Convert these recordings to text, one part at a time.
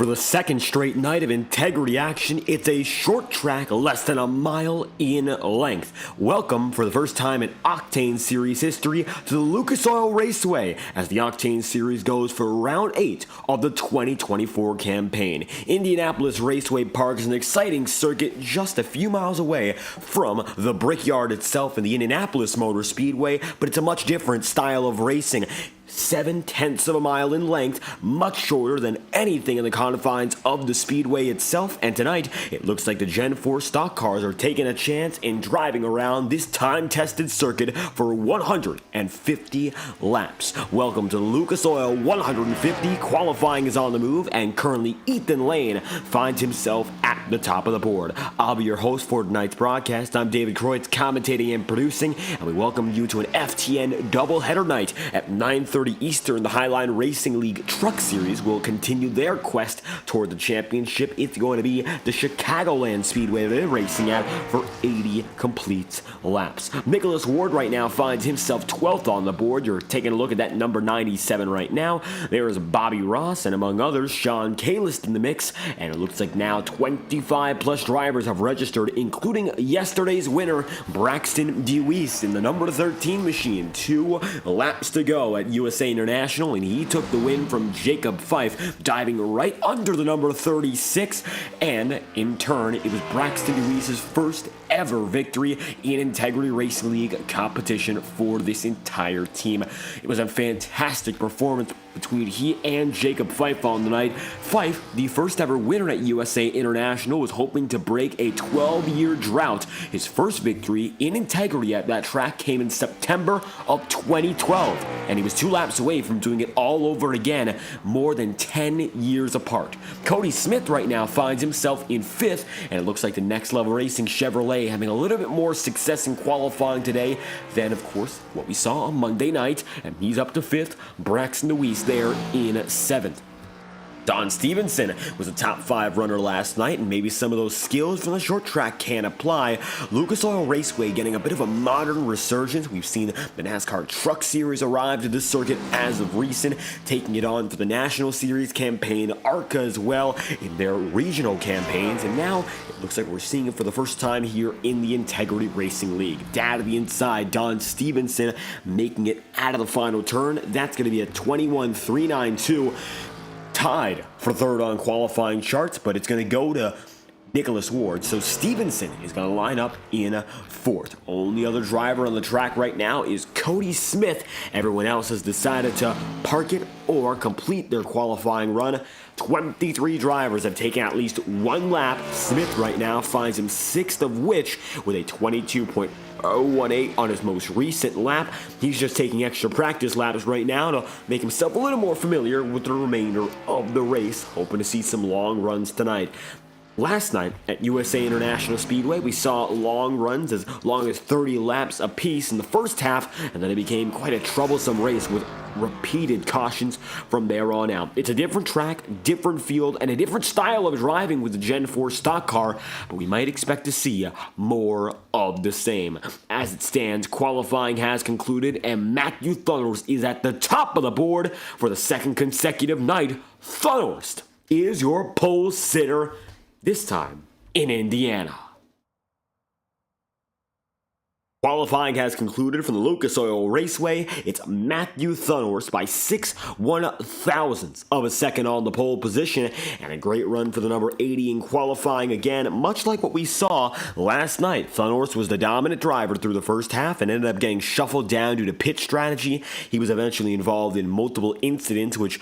For the second straight night of integrity action, it's a short track less than a mile in length. Welcome for the first time in Octane Series history to the Lucas Oil Raceway as the Octane Series goes for round 8 of the 2024 campaign. Indianapolis Raceway Park is an exciting circuit just a few miles away from the Brickyard itself in the Indianapolis Motor Speedway, but it's a much different style of racing. 7/10 of a mile in length, much shorter than anything in the confines of the speedway itself, and tonight it looks like the Gen 4 stock cars are taking a chance in driving around this time-tested circuit for 150 laps. Welcome to Lucas Oil 150. Qualifying is on the move, and currently Ethan Lane finds himself at the top of the board. I'll be your host for tonight's broadcast. I'm David Kreutz, commentating and producing, and we welcome you to an FTN doubleheader night at 9:30 Eastern. The Highline Racing League Truck Series will continue their quest toward the championship. It's going to be the Chicagoland Speedway they're racing at for 80 complete laps. Nicholas Ward right now finds himself 12th on the board. You're taking a look at that number 97 right now. There is Bobby Ross and among others Sean Kalist in the mix, and it looks like now 25 plus drivers have registered, including yesterday's winner Braxton DeWeese in the number 13 machine. 2 laps to go at USA International, and he took the win from Jacob Fife, diving right under the number 36, and in turn, it was Braxton DeWeese's first ever victory in Integrity Racing League competition for this entire team. It was a fantastic performance between he and Jacob Fife on the night. Fife, the first ever winner at USA International, was hoping to break a 12-year drought. His first victory in Integrity at that track came in September of 2012, and he was 2 laps away from doing it all over again, more than 10 years apart. Cody Smith right now finds himself in 5th, and it looks like the Next Level Racing Chevrolet having a little bit more success in qualifying today than, of course, what we saw on Monday night, and he's up to 5th. Braxton DeWeese there in 7th. Don Stevenson was a top 5 runner last night, and maybe some of those skills from the short track can apply. Lucas Oil Raceway getting a bit of a modern resurgence. We've seen the NASCAR Truck Series arrive to this circuit as of recent, taking it on for the National Series campaign, ARCA as well in their regional campaigns, and now it looks like we're seeing it for the first time here in the Integrity Racing League. Dad to the inside, Don Stevenson making it out of the final turn. That's going to be a 21.392. Tied for 3rd on qualifying charts, but it's going to go to Nicholas Ward. So Stevenson is going to line up in 4th. Only other driver on the track right now is Cody Smith. Everyone else has decided to park it or complete their qualifying run. 23 drivers have taken at least 1 lap. Smith right now finds him 6th, of which with a 22.018 on his most recent lap. He's just taking extra practice laps right now to make himself a little more familiar with the remainder of the race, hoping to see some long runs tonight. Last night at USA International Speedway, we saw long runs as long as 30 laps apiece in the first half, and then it became quite a troublesome race with repeated cautions from there on out. It's a different track, different field, and a different style of driving with the Gen 4 stock car, but we might expect to see more of the same. As it stands, qualifying has concluded, and Matthew Thunderhorst is at the top of the board for the second consecutive night. Thunderhorst is your pole sitter, this time in Indiana. Qualifying has concluded for the Lucas Oil Raceway. It's Matthew Thunderhorst by 6/1,000ths of a second on the pole position, and a great run for the number 80 in qualifying again, much like what we saw last night. Thunderhorst was the dominant driver through the first half and ended up getting shuffled down due to pit strategy. He was eventually involved in multiple incidents which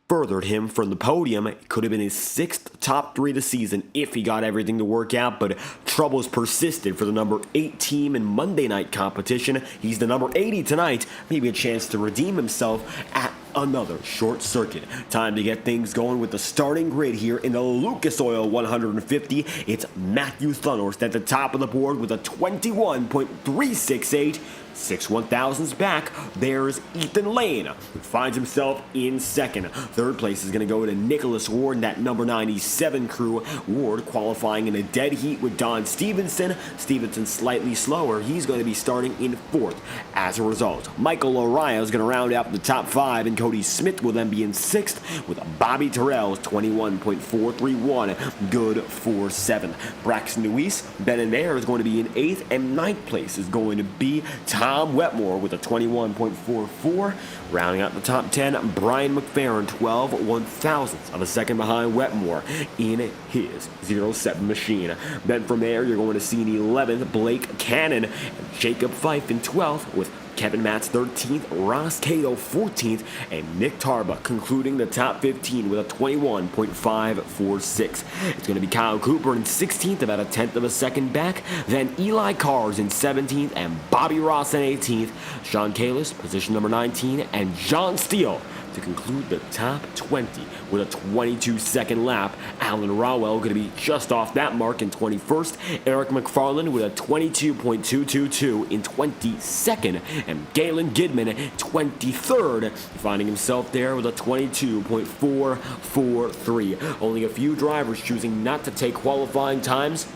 furthered him from the podium. It could have been his 6th top 3 of the season if he got everything to work out, but troubles persisted for the number 8 team in Monday night competition. He's the number 80 tonight, maybe a chance to redeem himself at another short circuit. Time to get things going with the starting grid here in the Lucas Oil 150. It's Matthew Thunderhorst at the top of the board with a 21.368. 6 1,000s back, there's Ethan Lane, who finds himself in second. Third place is going to go to Nicholas Ward in that number 97 crew. Ward qualifying in a dead heat with Don Stevenson. Stevenson slightly slower. He's going to be starting in fourth. As a result, Michael Araya is going to round out the top 5, and Cody Smith will then be in sixth with Bobby Terrell's 21.431, good for seventh. Braxton Deweese, Ben and Mayer is going to be in eighth, and ninth place is going to be Tom Wetmore with a 21.44. Rounding out the top 10, Brian McFerrin, 12 1,000ths of a second behind Wetmore in his 07 machine. Then from there, you're going to see in 11th, Blake Cannon, and Jacob Fife in 12th with Kevin Matz 13th, Ross Cato 14th, and Nick Tarba concluding the top 15 with a 21.546. It's going to be Kyle Cooper in 16th, about a tenth of a second back. Then Eli Cars in 17th, and Bobby Ross in 18th. Sean Kalis, position number 19, and John Steele to conclude the top 20 with a 22-second lap. Alan Rowell going to be just off that mark in 21st. Eric McFarland with a 22.222 in 22nd. And Galen Gidman 23rd, finding himself there with a 22.443. Only a few drivers choosing not to take qualifying times.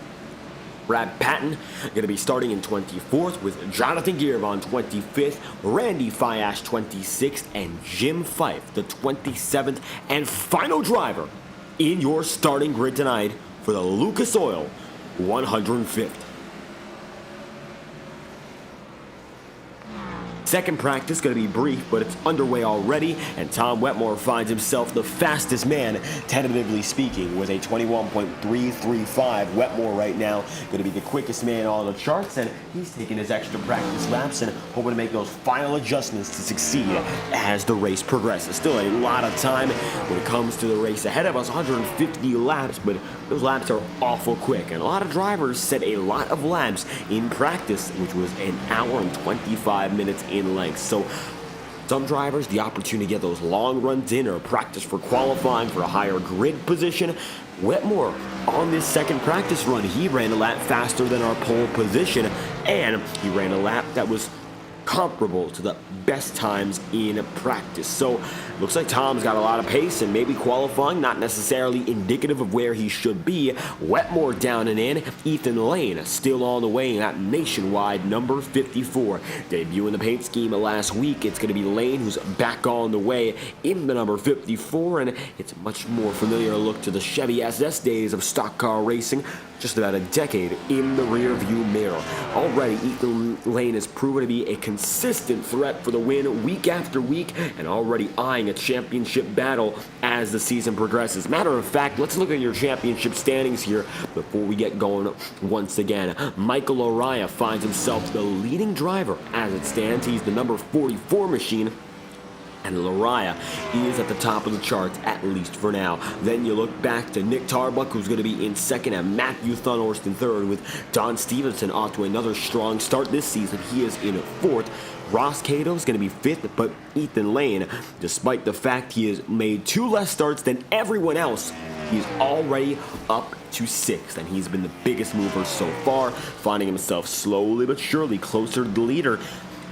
Brad Patton going to be starting in 24th with Jonathan Gearvon 25th, Randy Fiash 26th, and Jim Fife the 27th and final driver in your starting grid tonight for the Lucas Oil 105th. Second practice going to be brief, but it's underway already, and Tom Wetmore finds himself the fastest man, tentatively speaking, with a 21.335. Wetmore right now going to be the quickest man on the charts, and he's taking his extra practice laps and hoping to make those final adjustments to succeed as the race progresses. Still a lot of time when it comes to the race ahead of us, 150 laps, but those laps are awful quick, and a lot of drivers set a lot of laps in practice, which was an hour and 25 minutes in length. So some drivers the opportunity to get those long runs in or practice for qualifying for a higher grid position. Wetmore on this second practice run, he ran a lap faster than our pole position, and he ran a lap that was comparable to the best times in practice. So looks like Tom's got a lot of pace, and maybe qualifying not necessarily indicative of where he should be. Wetmore down and in. Ethan Lane still on the way in that nationwide number 54. Debuting the paint scheme last week, it's going to be Lane who's back on the way in the number 54, and it's a much more familiar look to the Chevy SS days of stock car racing, just about a decade in the rearview mirror. Already, Ethan Lane has proven to be a consistent threat for the win week after week, and already eyeing a championship battle as the season progresses. Matter of fact, let's look at your championship standings here before we get going once again. Michael Araya finds himself the leading driver as it stands. He's the number 44 machine, and Lariah is at the top of the charts, at least for now. Then you look back to Nick Tarbuck, who's going to be in second, and Matthew Thunhorst in third, with Don Stevenson off to another strong start this season. He is in fourth. Ross Cato is going to be fifth, but Ethan Lane, despite the fact he has made 2 less starts than everyone else, he's already up to sixth, and he's been the biggest mover so far, finding himself slowly but surely closer to the leader.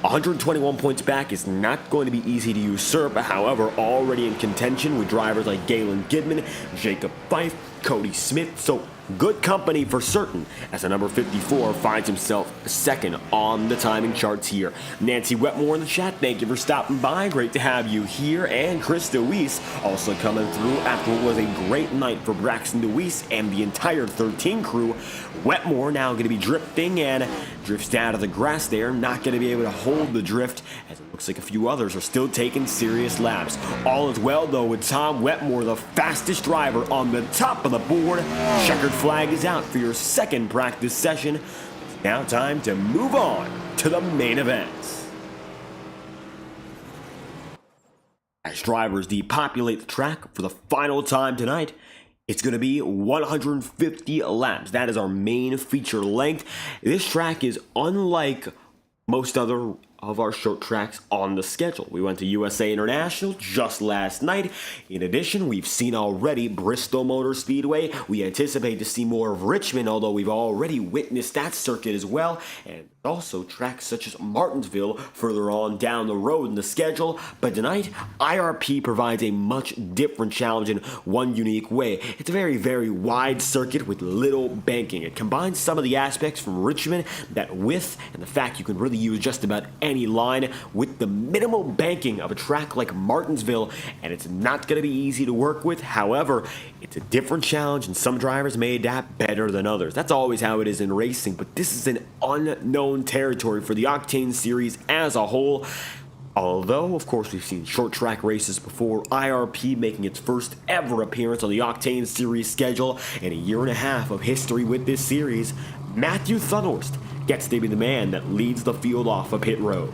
121 points back is not going to be easy to usurp. However, already in contention with drivers like Galen Gidman, Jacob Fife, Cody Smith, so good company for certain, as the number 54 finds himself second on the timing charts here. Nancy Wetmore in the chat, thank you for stopping by. Great to have you here. And Chris DeWeese also coming through after what was a great night for Braxton DeWeese and the entire 13 crew. Wetmore now going to be drifting and drifts down to the grass there. Not going to be able to hold the drift, as it looks like a few others are still taking serious laps. All is well, though, with Tom Wetmore, the fastest driver, on the top of the board. Checkered flag is out for your second practice session. It's now time to move on to the main event. As drivers depopulate the track for the final time tonight, it's going to be 150 laps. That is our main feature length. This track is unlike most other of our short tracks on the schedule. We went to USA International just last night. In addition, we've seen already Bristol Motor Speedway. We anticipate to see more of Richmond, although we've already witnessed that circuit as well. And also tracks such as Martinsville further on down the road in the schedule. But tonight, IRP provides a much different challenge in one unique way. It's a very wide circuit with little banking. It combines some of the aspects from Richmond, that width, and the fact you can really use just about any line with the minimal banking of a track like Martinsville, and it's not going to be easy to work with. However, it's a different challenge, and some drivers may adapt better than others. That's always how it is in racing, but this is an unknown territory for the Octane Series as a whole. Although, of course, we've seen short track races before, IRP making its first ever appearance on the Octane Series schedule in a year and a half of history with this series, Matthew Thunhorst gets to be the man that leads the field off of pit road.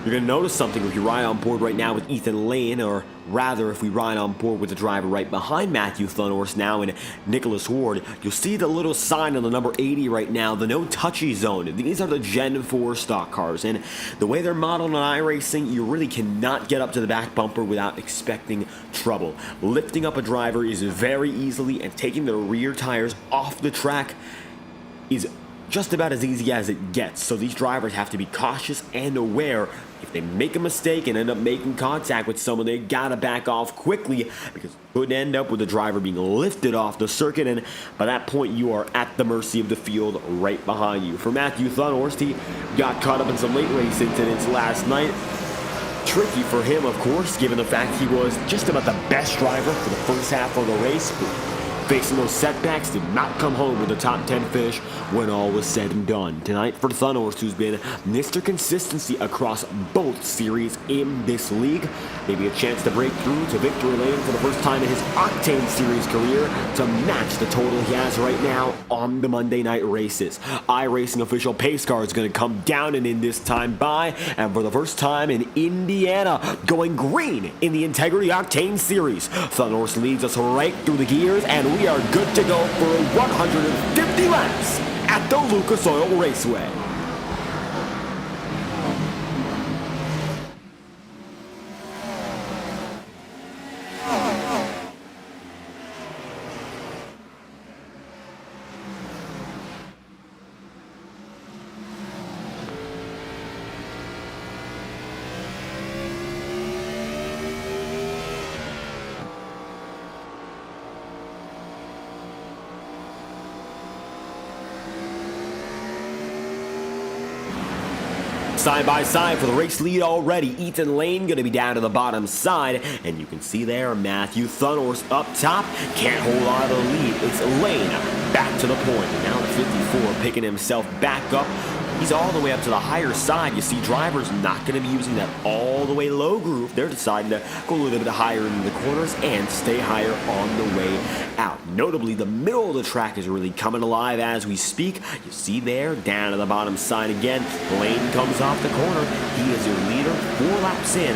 You're going to notice something if you ride on board right now with Ethan Lane, or rather if we ride on board with the driver right behind Matthew Thunhorst now in Nicholas Ward. You'll see the little sign on the number 80 right now, the no touchy zone. These are the Gen 4 stock cars, and the way they're modeled on iRacing, you really cannot get up to the back bumper without expecting trouble. Lifting up a driver is very easily, and taking the rear tires off the track is just about as easy as it gets. So these drivers have to be cautious and aware. If they make a mistake and end up making contact with someone, they gotta back off quickly, because it could end up with the driver being lifted off the circuit, and by that point you are at the mercy of the field right behind you. For Matthew Thunhorst, he got caught up in some late race incidents last night. Tricky for him, of course, given the fact he was just about the best driver for the first half of the race, but facing those setbacks, did not come home with a top 10 finish when all was said and done. Tonight for Thunhorst, who's been Mr. Consistency across both series in this league, maybe a chance to break through to victory lane for the first time in his Octane Series career to match the total he has right now on the Monday night races. iRacing official pace car is going to come down and in this time by, and for the first time in Indiana, going green in the Integrity Octane Series. Thunhorst leads us right through the gears, and we are good to go for 150 laps at the Lucas Oil Raceway. Side by side for the race lead already. Ethan Lane going to be down to the bottom side, and you can see there Matthew Thunhorst up top. Can't hold on to the lead. It's Lane back to the point. And now the 54 picking himself back up. He's all the way up to the higher side. You see drivers not going to be using that all the way low groove. They're deciding to go a little bit higher into the corners and stay higher on the way out. Notably, the middle of the track is really coming alive as we speak. You see there, down to the bottom side again. Lane comes off the corner. He is your leader 4 laps in.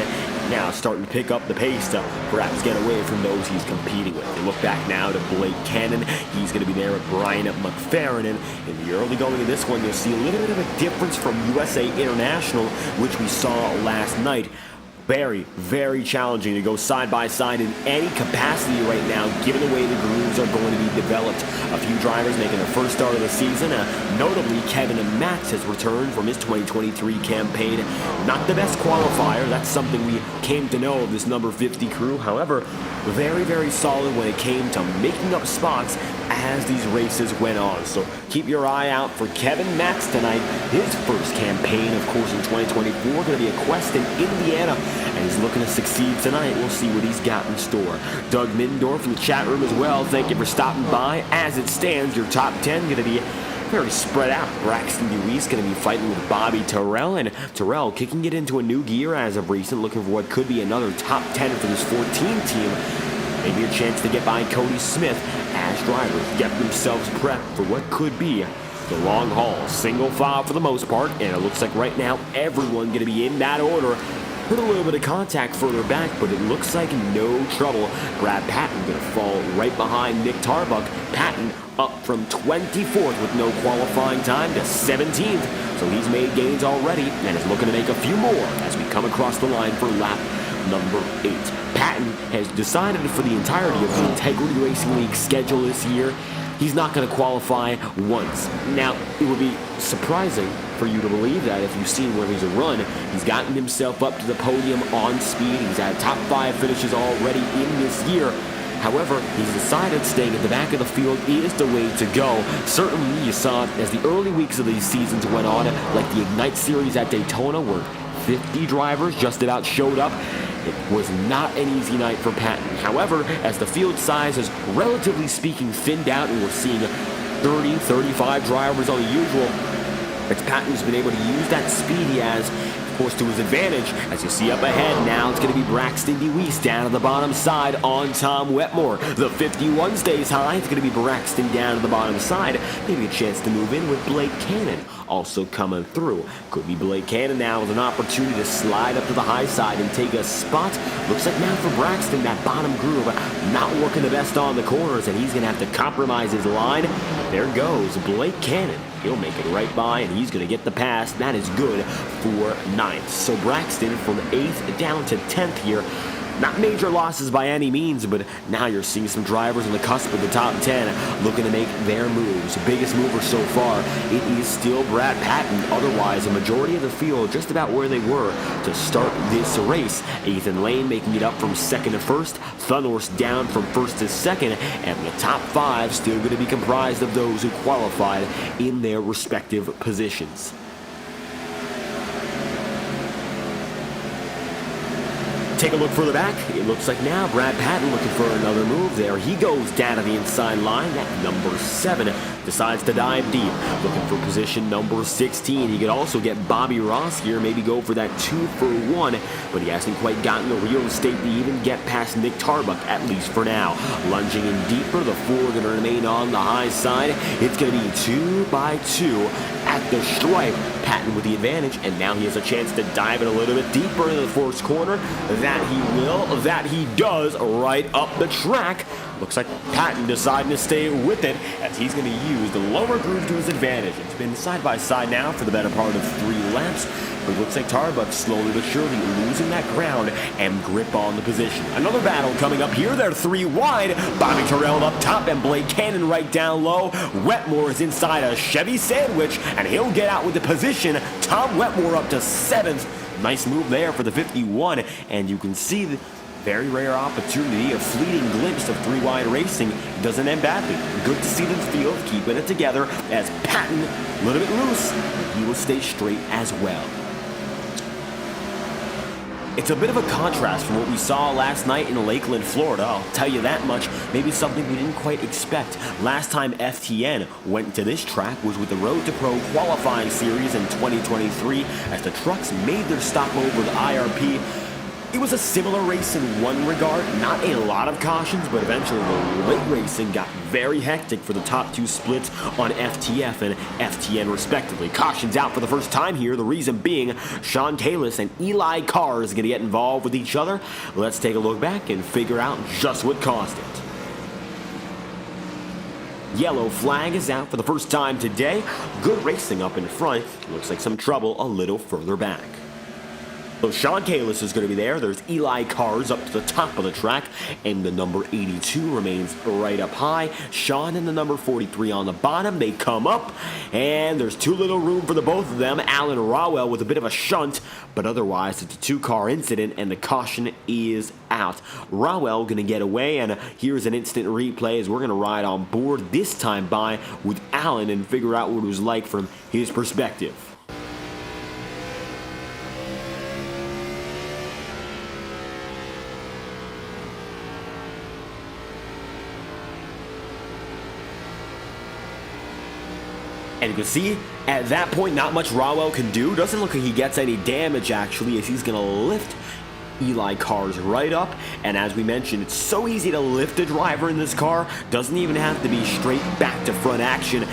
Now starting to pick up the pace to perhaps get away from those he's competing with. We look back now to Blake Cannon. He's going to be there with Brian McFerrin. And in the early going of this one, you'll see a little bit of a difference from USA International, which we saw last night. Very challenging to go side by side in any capacity right now, given the way the grooves are going to be developed. A few drivers making their first start of the season. Notably, Kevin and Max has returned from his 2023 campaign. Not the best qualifier. That's something we came to know of this number 50 crew. However, very solid when it came to making up spots as these races went on. So keep your eye out for Kevin Max tonight. His first campaign, of course, in 2024, going to be at Quest in Indiana, and he's looking to succeed tonight. We'll see what he's got in store. Doug Mindorf in the chat room as well. Thank you for stopping by. As it stands, your top 10 going to be very spread out. Braxton DeWeese going to be fighting with Bobby Terrell, and Terrell kicking it into a new gear as of recent, looking for what could be another top 10 for this 14 team. Maybe a chance to get by Cody Smith as drivers get themselves prepped for what could be the long haul. Single file for the most part, and it looks like right now everyone going to be in that order. Heard a little bit of contact further back, but it looks like no trouble. Brad Patton going to fall right behind Nick Tarbuck. Patton up from 24th with no qualifying time to 17th. So he's made gains already and is looking to make a few more as we come across the line for lap number 8. Patton has decided for the entirety of the Integrity Racing League schedule this year, he's not going to qualify once. Now, it would be surprising for you to believe that if you've seen where he's run. He's gotten himself up to the podium on speed. He's had top 5 finishes already in this year. However, he's decided staying at the back of the field is the way to go. Certainly, you saw as the early weeks of these seasons went on, like the Ignite Series at Daytona, where 50 drivers just about showed up. It was not an easy night for Patton. However, as the field size is relatively speaking thinned out and we're seeing 30, 35 drivers on the usual, it's Patton's been able to use that speed he has, of course, to his advantage. As you see up ahead, now it's going to be Braxton DeWeese down at the bottom side on Tom Wetmore. The 51 stays high. It's going to be Braxton down at the bottom side. Maybe a chance to move in with Blake Cannon also coming through. Could be Blake Cannon now with an opportunity to slide up to the high side and take a spot. Looks like now for Braxton, that bottom groove not working the best on the corners, and he's going to have to compromise his line. There goes Blake Cannon. He'll make it right by, and he's going to get the pass. That is good for 9th. So Braxton from 8th down to 10th here. Not major losses by any means, but now you're seeing some drivers on the cusp of the top 10 looking to make their moves. Biggest mover so far, it is still Brad Patton. Otherwise, a majority of the field just about where they were to start this race. Ethan Lane making it up from 2nd to 1st. Thunhorse down from 1st to 2nd. And the top 5 still going to be comprised of those who qualified in their respective positions. Take a look further back. It looks like now Brad Patton looking for another move there. He goes down to the inside line. That number 7 decides to dive deep, looking for position number 16. He could also get Bobby Ross here, maybe go for that 2-for-1, but he hasn't quite gotten the real estate to even get past Nick Tarbuck, at least for now. Lunging in deeper, the 4 going to remain on the high side. It's going to be 2 by 2 at the stripe. Patton with the advantage, and now he has a chance to dive it a little bit deeper into the first corner. That he will, that he does, right up the track. Looks like Patton deciding to stay with it as he's going to use the lower groove to his advantage. It's been side by side now for the better part of 3 laps, but it looks like Tarbuck slowly but surely losing that ground and grip on the position. Another battle coming up here. They're 3 wide. Bobby Terrell up top and Blake Cannon right down low. Wetmore is inside a Chevy sandwich, and he'll get out with the position. Tom Wetmore up to 7th. Nice move there for the 51, and you can see the very rare opportunity, a fleeting glimpse of 3 wide racing. Doesn't end badly. Good to see them field keeping it together as Patton a little bit loose. He will stay straight as well. It's a bit of a contrast from what we saw last night in Lakeland, Florida. I'll tell you that much. Maybe something we didn't quite expect. Last time FTN went to this track was with the Road to Pro qualifying series in 2023 as the trucks made their stop over the IRP. It was a similar race in one regard, not a lot of cautions, but eventually the late racing got very hectic for the top 2 splits on FTF and FTN respectively. Cautions out for the first time here, the reason being Sean Kalis and Eli Carr is going to get involved with each other. Let's take a look back and figure out just what caused it. Yellow flag is out for the first time today. Good racing up in front. Looks like some trouble a little further back. So Sean Kalis is going to be there. There's Eli Carr's up to the top of the track, and the number 82 remains right up high. Sean and the number 43 on the bottom. They come up, and there's too little room for the both of them. Alan Rawell with a bit of a shunt, but otherwise it's a 2-car incident, and the caution is out. Rawell going to get away, and here's an instant replay as we're going to ride on board this time by with Alan and figure out what it was like from his perspective. And you can see, at that point, not much Rawell can do. Doesn't look like he gets any damage, actually, as he's going to lift Eli Carr's right up. And as we mentioned, it's so easy to lift a driver in this car. Doesn't even have to be straight back to front action.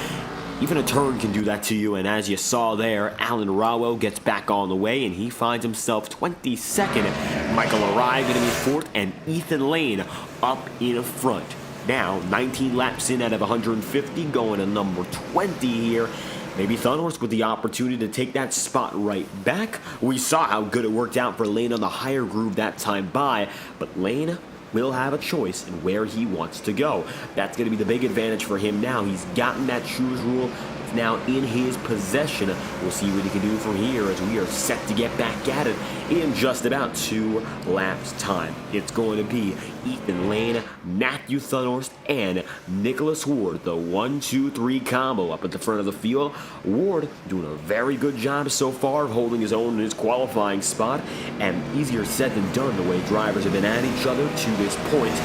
Even a turn can do that to you, and as you saw there, Alan Rawo gets back on the way, and he finds himself 22nd. Michael Arai going to be 4th, and Ethan Lane up in front. Now, 19 laps in out of 150, going to number 20 here. Maybe Thunhorse with the opportunity to take that spot right back. We saw how good it worked out for Lane on the higher groove that time by, but Lane will have a choice in where he wants to go. That's going to be the big advantage for him now. He's gotten that choose rule now in his possession. We'll see what he can do from here as we are set to get back at it in just about 2 laps time. It's going to be Ethan Lane, Matthew Thunhorst, and Nicholas Ward, the 1-2-3 combo up at the front of the field. Ward doing a very good job so far of holding his own in his qualifying spot, and easier said than done the way drivers have been at each other to this point.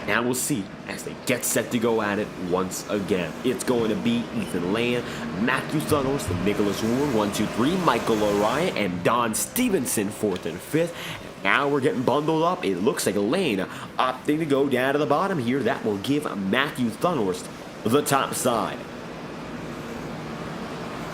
Now we'll see as they get set to go at it once again. It's going to be Ethan Lane, Matthew Thunhorst, and Nicholas Ward, 1-2-3, Michael O'Ryan, and Don Stevenson, 4th and 5th. And now we're getting bundled up. It looks like Lane opting to go down to the bottom here. That will give Matthew Thunhorst the top side.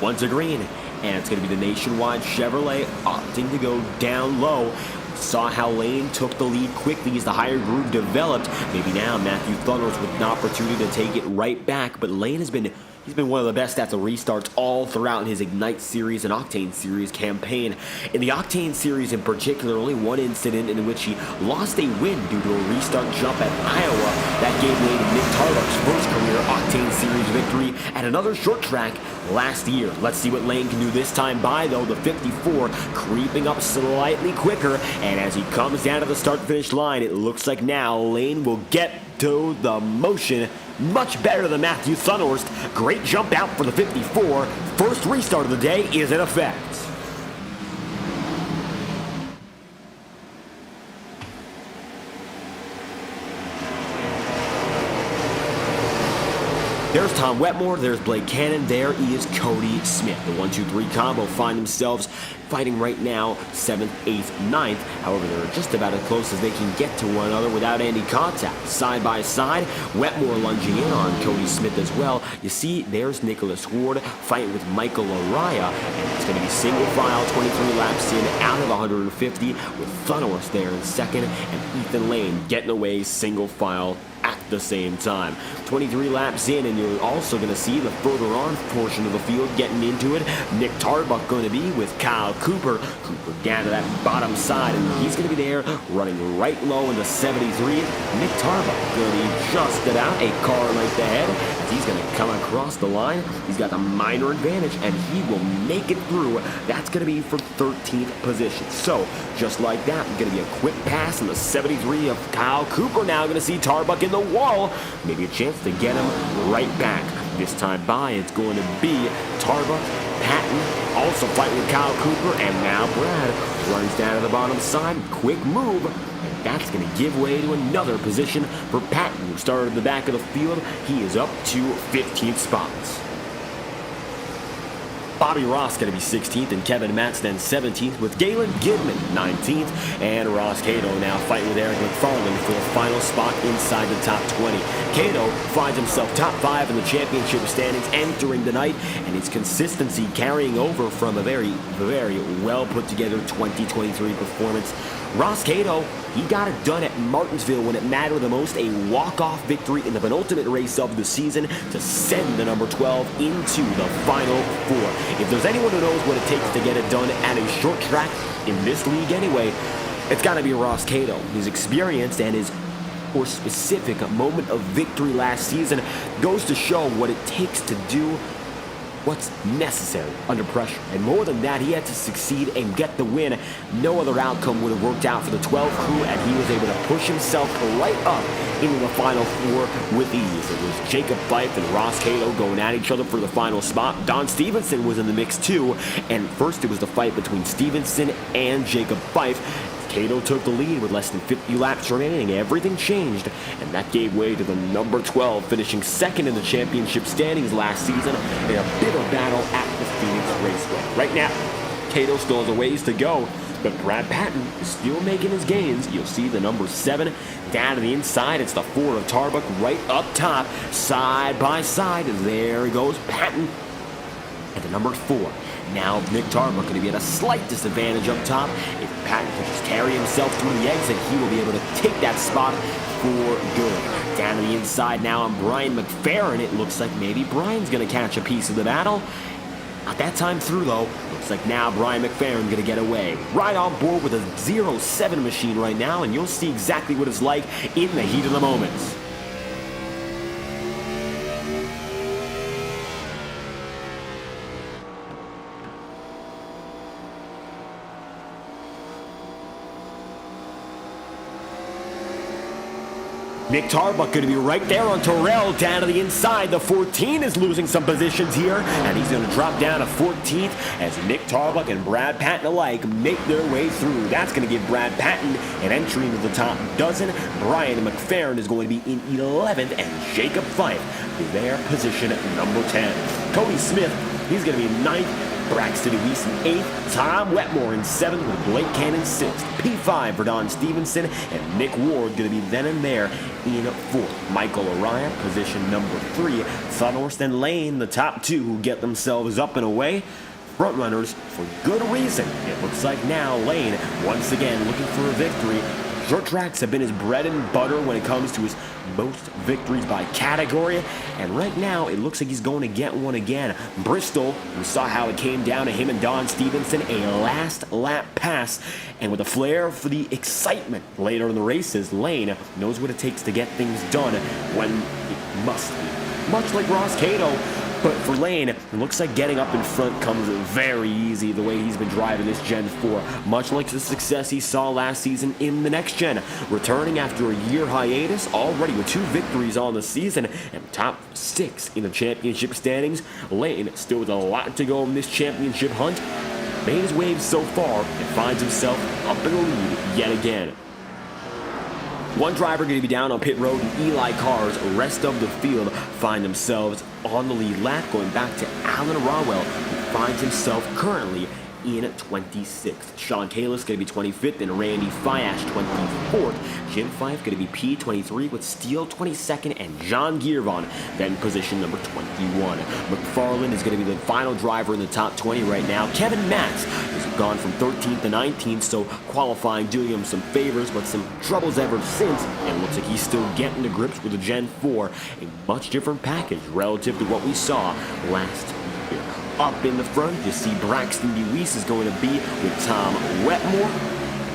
Once a green, and it's going to be the Nationwide Chevrolet opting to go down low. Saw how Lane took the lead quickly as the higher groove developed. Maybe now Matthew Thunhorst with an opportunity to take it right back, but Lane has been one of the best at the restarts all throughout his Ignite Series and Octane Series campaign. In the Octane Series in particular, only one incident in which he lost a win due to a restart jump at Iowa. That gave way to Nick Tarbuck's first career Octane Series victory at another short track last year. Let's see what Lane can do this time by, though. The 54 creeping up slightly quicker, and as he comes down to the start-finish line, it looks like now Lane will get to the motion much better than Matthew Thunhorst. Great jump out for the 54. First restart of the day is in effect. There's Tom Wetmore, there's Blake Cannon, there is Cody Smith. The 1-2-3 combo find themselves fighting right now 7th, 8th, 9th. However, they're just about as close as they can get to one another without any contact. Side by side, Wetmore lunging in on Cody Smith as well. You see, there's Nicholas Ward fighting with Michael Araya, and it's going to be single file, 23 laps in out of 150 with Thunhorst there in second and Ethan Lane getting away single file at the same time. 23 laps in, and you're also going to see the further on portion of the field getting into it. Nick Tarbuck going to be with Kyle Cooper. Cooper down to that bottom side, and he's going to be there running right low in the 73. Nick Tarbuck going to be just about a car length ahead. He's going to come across the line. He's got the minor advantage, and he will make it through. That's going to be for 13th position. So, just like that, going to be a quick pass in the 73 of Kyle Cooper. Now going to see Tarbuck in the wall. Maybe a chance to get him right back. This time by, it's going to be Tarbuck, Patton, also fighting with Kyle Cooper, and now Brad runs down to the bottom side. Quick move. And that's going to give way to another position for Patton, who started in the back of the field. He is up to 15th spots. Bobby Ross going to be 16th, and Kevin Matz then 17th, with Galen Gidman 19th, and Ross Cato now fighting with Eric McFarland for the final spot inside the top 20. Cato finds himself top 5 in the championship standings entering the night, and his consistency carrying over from a very, very well put together 2023 performance. Ross Cato, he got it done at Martinsville when it mattered the most, a walk-off victory in the penultimate race of the season to send the number 12 into the Final Four. If there's anyone who knows what it takes to get it done at a short track in this league anyway, it's got to be Ross Cato. His experience and his more specific moment of victory last season goes to show what it takes to do what's necessary under pressure. And more than that, he had to succeed and get the win. No other outcome would have worked out for the 12 crew, and he was able to push himself right up into the Final Four with ease. It was Jacob Fife and Ross Cato going at each other for the final spot. Don Stevenson was in the mix too, and first it was the fight between Stevenson and Jacob Fife. Cato took the lead with less than 50 laps remaining. Everything changed, and that gave way to the number 12, finishing second in the championship standings last season in a bitter battle at the Phoenix Raceway. Right now, Cato still has a ways to go, But Brad Patton is still making his gains. You'll see the number 7 down to the inside. It's the 4 of Tarbuck right up top, side by side. There he goes, Patton at the number 4. Now Nick Tarbuck going to be at a slight disadvantage up top. If Patton can just carry himself through the exit, he will be able to take that spot for good. Down to the inside now on Brian McFerrin. It looks like maybe Brian's going to catch a piece of the battle. Not that time through, though. Looks like now Brian McFerrin going to get away. Right on board with a 0-7 machine right now, and you'll see exactly what it's like in the heat of the moments. Nick Tarbuck going to be right there on Terrell down to the inside. The 14 is losing some positions here, and he's going to drop down to 14th as Nick Tarbuck and Brad Patton alike make their way through. That's going to give Brad Patton an entry into the top dozen. Brian McFerrin is going to be in 11th, and Jacob Fife is their position number 10. Cody Smith, he's going to be 9th. Braxton Weiss in 8th, Tom Wetmore in 7th with Blake Cannon 6th, P5 for Don Stevenson, and Nick Ward going to be then and there in 4th. Michael Araya, position number 3, Sunhorse and Lane, the top 2 who get themselves up and away. Front runners for good reason. It looks like now Lane, once again looking for a victory. Short tracks have been his bread and butter when it comes to his most victories by category, and right now it looks like he's going to get one again. Bristol, we saw how it came down to him and Don Stevenson, a last lap pass, and with a flair for the excitement later in the races, Lane knows what it takes to get things done when it must be. Much like Ross Cato. But for Lane, it looks like getting up in front comes very easy the way he's been driving this Gen 4. Much like the success he saw last season in the Next Gen. Returning after a year hiatus, already with 2 victories on the season and top 6 in the championship standings. Lane, still with a lot to go in this championship hunt, made his waves so far and finds himself up in the lead yet again. One driver going to be down on pit road, and Eli Carr's rest of the field find themselves on the lead lap, going back to Alan Rawell, who finds himself currently in 26th. Sean Kalis going to be 25th, and Randy Fiash 24th. Jim Fife going to be P23 with Steele 22nd, and John Gearvon then position number 21. McFarland is going to be the final driver in the top 20 right now. Kevin Matz has gone from 13th to 19th, so qualifying doing him some favors, but some troubles ever since, and looks like he's still getting to grips with the Gen 4, a much different package relative to what we saw last year. Up in the front, you see Braxton DeWeese is going to be with Tom Wetmore.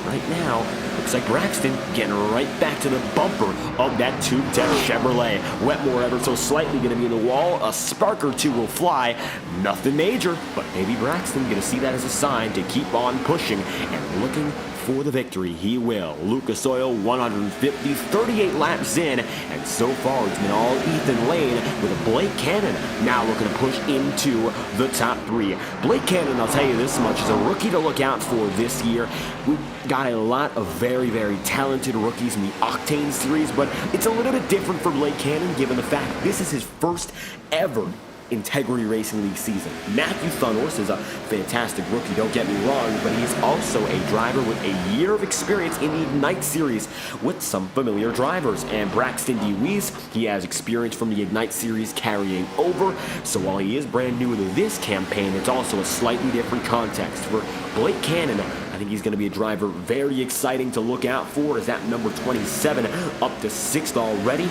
Right now, looks like Braxton getting right back to the bumper of that Tube Tech Chevrolet. Wetmore ever so slightly going to be in the wall. A spark or two will fly. Nothing major, but maybe Braxton going to see that as a sign to keep on pushing and looking for the victory. He will. Lucas Oil 150, 38 laps in, and so far it's been all Ethan Lane with a Blake Cannon now looking to push into the top 3. Blake Cannon, I'll tell you this much, is a rookie to look out for this year. We've got a lot of very, very talented rookies in the Octane Series, but it's a little bit different for Blake Cannon given the fact this is his first ever Integrity Racing League season. Matthew Thunhorse is a fantastic rookie, don't get me wrong, but he's also a driver with a year of experience in the Ignite Series with some familiar drivers. And Braxton DeWeese, he has experience from the Ignite Series carrying over, so while he is brand new to this campaign, it's also a slightly different context. For Blake Cannon, I think he's going to be a driver very exciting to look out for, as that number 27 up to 6th already.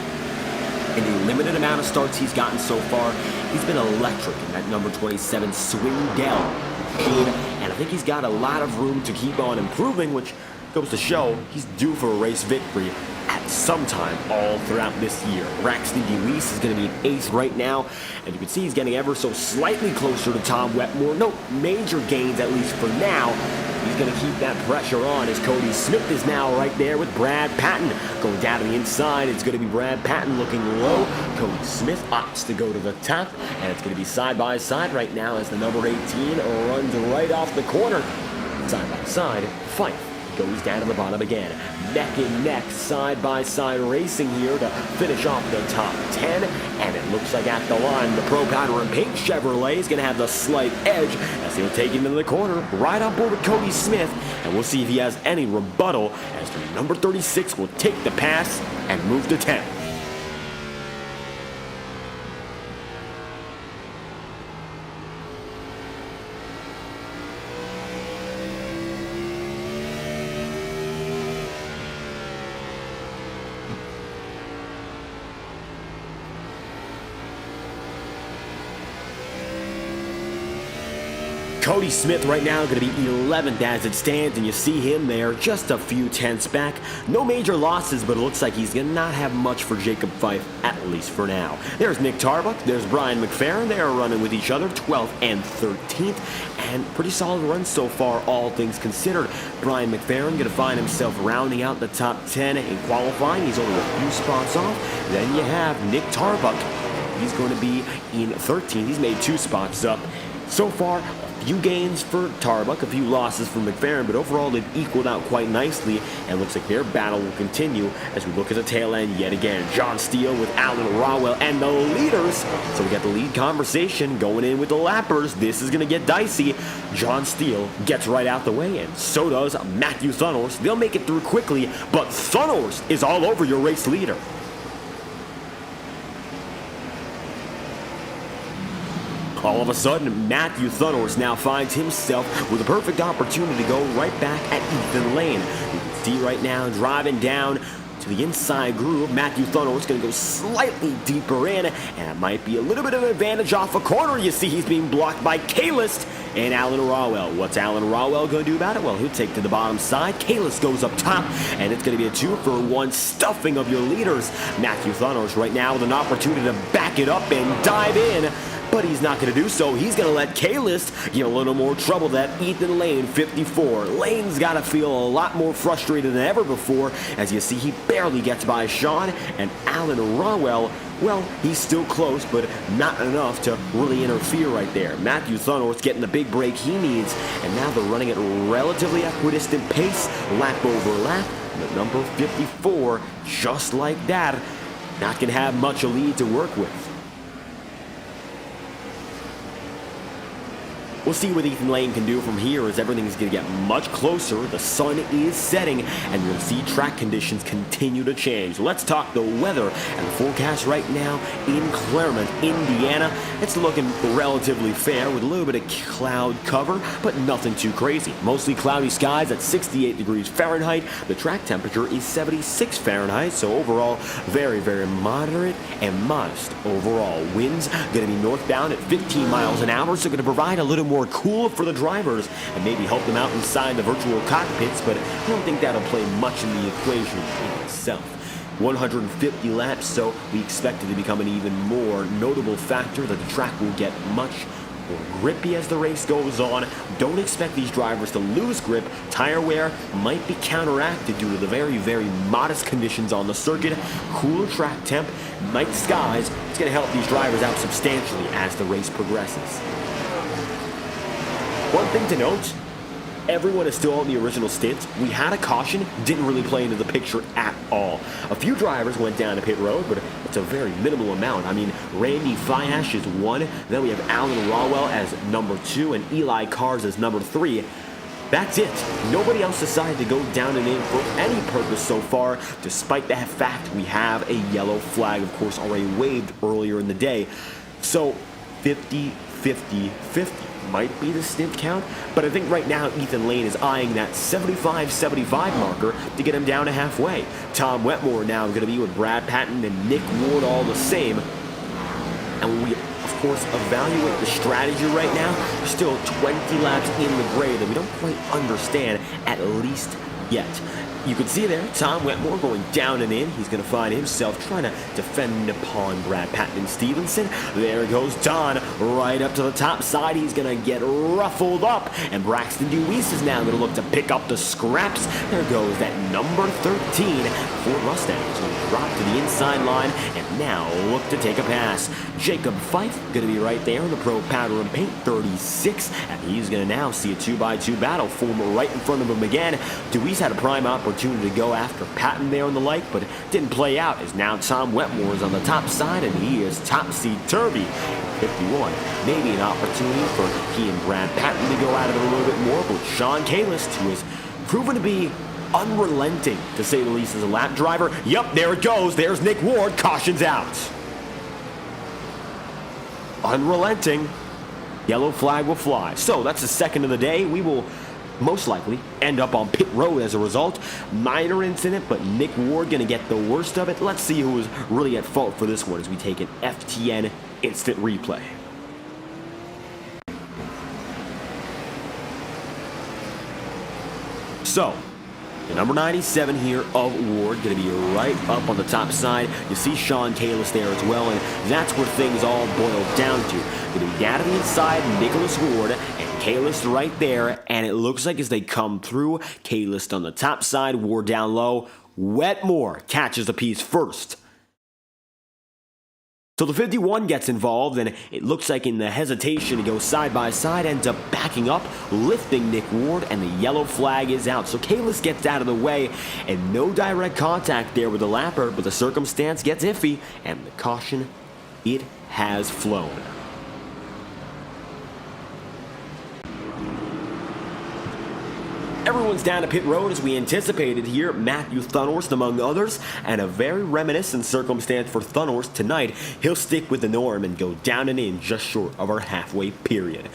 In the limited amount of starts he's gotten so far, he's been electric in that number 27 Swingdale machine, and I think he's got a lot of room to keep on improving, which goes to show he's due for a race victory at some time all throughout this year. Braxton DeWeese is going to be in 8th right now, and you can see he's getting ever so slightly closer to Tom Wetmore. No major gains, at least for now. He's going to keep that pressure on as Cody Smith is now right there with Brad Patton. Going down to the inside, it's going to be Brad Patton looking low. Cody Smith opts to go to the top, and it's going to be side by side right now as the number 18 runs right off the corner. Side by side, Fife goes down to the bottom again. Neck and neck, side-by-side racing here to finish off the top 10. And it looks like at the line, the Pro Powder and Paint Chevrolet is going to have the slight edge as he'll take him into the corner, right on board with Cody Smith. And we'll see if he has any rebuttal as the number 36 will take the pass and move to 10th. Cody Smith right now going to be 11th as it stands, and you see him there just a few tenths back. No major losses, but it looks like he's going to not have much for Jacob Fife, at least for now. There's Nick Tarbuck, there's Brian McFerrin. They are running with each other, 12th and 13th, and pretty solid run so far, all things considered. Brian McFerrin going to find himself rounding out the top 10 in qualifying. He's only a few spots off. Then you have Nick Tarbuck. He's going to be in 13th. He's made 2 spots up. So far, a few gains for Tarbuck, a few losses for McFerrin, but overall they've equaled out quite nicely, and looks like their battle will continue as we look at the tail end yet again. John Steele with Alan Rawell and the leaders. So we got the lead conversation going in with the lappers. This is going to get dicey. John Steele gets right out the way, and so does Matthew Thunhorst. They'll make it through quickly, but Thunhorst is all over your race leader. All of a sudden, Matthew Thunhorst now finds himself with a perfect opportunity to go right back at Ethan Lane. You can see right now, driving down to the inside groove, Matthew Thunhorst going to go slightly deeper in, and it might be a little bit of an advantage off a corner. You see he's being blocked by Kalis and Alan Rawell. What's Alan Rawell going to do about it? Well, he'll take to the bottom side. Kalis goes up top, and it's going to be a 2-for-1 stuffing of your leaders. Matthew Thunhorst right now with an opportunity to back it up and dive in, but he's not going to do so. He's going to let Kalis get a little more trouble. That Ethan Lane, 54. Lane's got to feel a lot more frustrated than ever before. As you see, he barely gets by Sean, and Alan Rawell, well, he's still close, but not enough to really interfere right there. Matthew Thunhorst getting the big break he needs, and now they're running at a relatively equidistant pace, lap over lap. The number 54, just like that, not going to have much a lead to work with. We'll see what Ethan Lane can do from here as everything's going to get much closer. The sun is setting, and you'll see track conditions continue to change. Let's talk the weather and the forecast right now in Claremont, Indiana. It's looking relatively fair with a little bit of cloud cover, but nothing too crazy. Mostly cloudy skies at 68 degrees Fahrenheit. The track temperature is 76 Fahrenheit, so overall very, very moderate and modest overall. Winds going to be northbound at 15 miles an hour, so going to provide a little more cool for the drivers and maybe help them out inside the virtual cockpits, but I don't think that'll play much in the equation in itself. 150 laps, so we expect it to become an even more notable factor that the track will get much more grippy as the race goes on. Don't expect these drivers to lose grip. Tire wear might be counteracted due to the very, very modest conditions on the circuit. Cooler track temp, night skies, it's going to help these drivers out substantially as the race progresses. One thing to note, everyone is still on the original stint. We had a caution, didn't really play into the picture at all. A few drivers went down to pit road, but it's a very minimal amount. I mean, Randy Fiash is 1, then we have Alan Rawell as number 2, and Eli Cars as number 3. That's it. Nobody else decided to go down and in for any purpose so far, despite the fact we have a yellow flag, of course, already waved earlier in the day. So, 50, 50, 50. Might be the stint count, but I think right now Ethan Lane is eyeing that 75-75 marker to get him down to halfway. Tom Wetmore now going to be with Brad Patton and Nick Ward all the same. And when we, of course, evaluate the strategy right now, there's still 20 laps in the gray that we don't quite understand, at least yet. You can see there, Tom Wetmore going down and in. He's going to find himself trying to defend upon Brad Patton and Stevenson. There goes Don right up to the top side. He's going to get ruffled up. And Braxton Deweese is now going to look to pick up the scraps. There goes that number 13 Ford Mustang. So we drop to the inside line and now look to take a pass. Jacob Fife going to be right there in the Pro Powder and Paint, 36. And he's going to now see a 2x2 battle form right in front of him again. Deweese he's had a prime opportunity to go after Patton there on the light, but it didn't play out as now Tom Wetmore is on the top side and he is topsy-turvy. 51, maybe an opportunity for he and Brad Patton to go at it a little bit more, but Sean Kalis, who has proven to be unrelenting, to say the least, as a lap driver. Yep, there it goes. There's Nick Ward. Caution's out. Unrelenting. Yellow flag will fly. So that's the second of the day. We will most likely end up on pit road as a result. Minor incident, but Nick Ward going to get the worst of it. Let's see who was really at fault for this one as we take an FTN instant replay. So, the number 97 here of Ward going to be right up on the top side. You see Sean Kalis there as well, and that's where things all boil down to. Going to be down to the inside, Nicholas Ward, and Kalis right there, and it looks like as they come through, Kalis on the top side, Ward down low. Wetmore catches the piece first. So the 51 gets involved, and it looks like in the hesitation to go side by side, ends up backing up, lifting Nick Ward, and the yellow flag is out. So Kalis gets out of the way, and no direct contact there with the lapper, but the circumstance gets iffy, and the caution, it has flown. Everyone's down to pit road as we anticipated here. Matthew Thunhorst among others, and a very reminiscent circumstance for Thunhorst tonight. He'll stick with the norm and go down and in just short of our halfway period.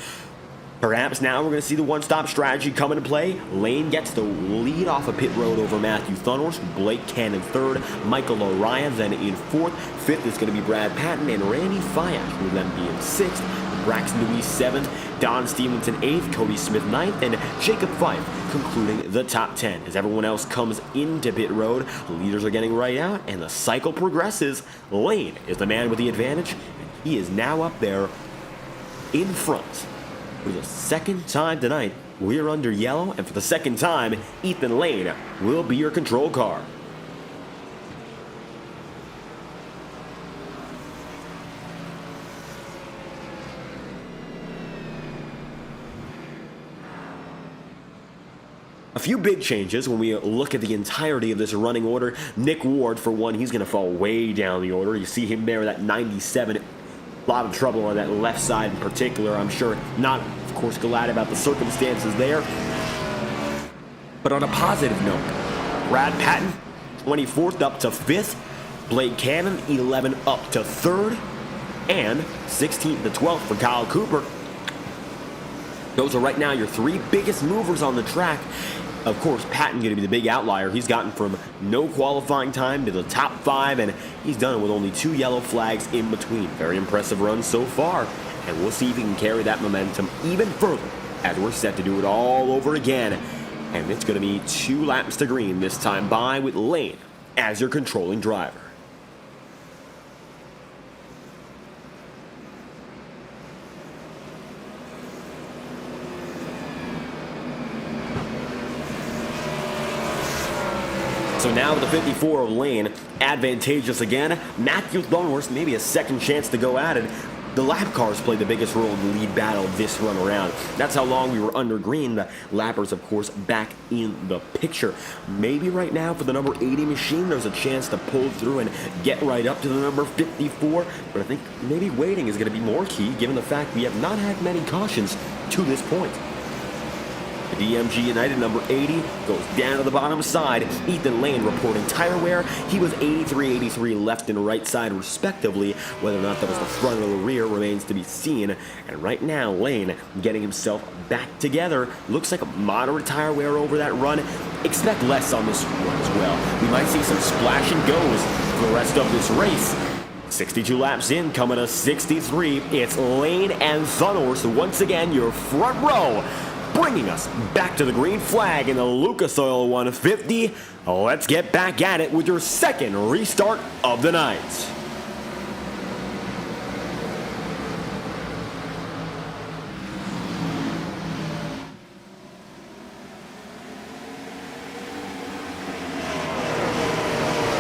Perhaps now we're going to see the one-stop strategy come into play. Lane gets the lead off of pit road over Matthew Thunhorst. Blake Cannon third, Michael O'Ryan then in fourth. Fifth is going to be Brad Patton and Randy Fiat, with them being sixth. Braxton Louise seventh, Don Stevenson eighth, Cody Smith ninth, and Jacob Fife concluding the top 10. As everyone else comes into pit road, the leaders are getting right out, and the cycle progresses. Lane is the man with the advantage, and he is now up there in front. For the second time tonight, we're under yellow, and for the second time, Ethan Lane will be your control car. A few big changes when we look at the entirety of this running order. Nick Ward, for one, he's going to fall way down the order. You see him there, that 97. A lot of trouble on that left side in particular. I'm sure not, of course, glad about the circumstances there. But on a positive note, Brad Patton, 24th up to 5th. Blake Cannon, 11 up to 3rd. And 16th to 12th for Kyle Cooper. Those are right now your three biggest movers on the track. Of course, Patton going to be the big outlier. He's gotten from no qualifying time to the top 5, and he's done it with only 2 yellow flags in between. Very impressive run so far, and we'll see if he can carry that momentum even further as we're set to do it all over again. And it's going to be 2 laps to green this time by, with Lane as your controlling driver. So now with the 54 of Lane, advantageous again. Matthew Thunhorst, maybe a second chance to go at it. The lap cars played the biggest role in the lead battle this run around. That's how long we were under green. The lappers, of course, back in the picture. Maybe right now for the number 80 machine, there's a chance to pull through and get right up to the number 54. But I think maybe waiting is going to be more key, given the fact we have not had many cautions to this point. The DMG United number 80 goes down to the bottom side. Ethan Lane reporting tire wear. He was 83-83 left and right side respectively. Whether or not that was the front or the rear remains to be seen. And right now, Lane getting himself back together. Looks like a moderate tire wear over that run. Expect less on this one as well. We might see some splash and goes for the rest of this race. 62 laps in, coming to 63. It's Lane and Thunhorst once again, your front row, bringing us back to the green flag in the Lucas Oil 150. Let's get back at it with your second restart of the night.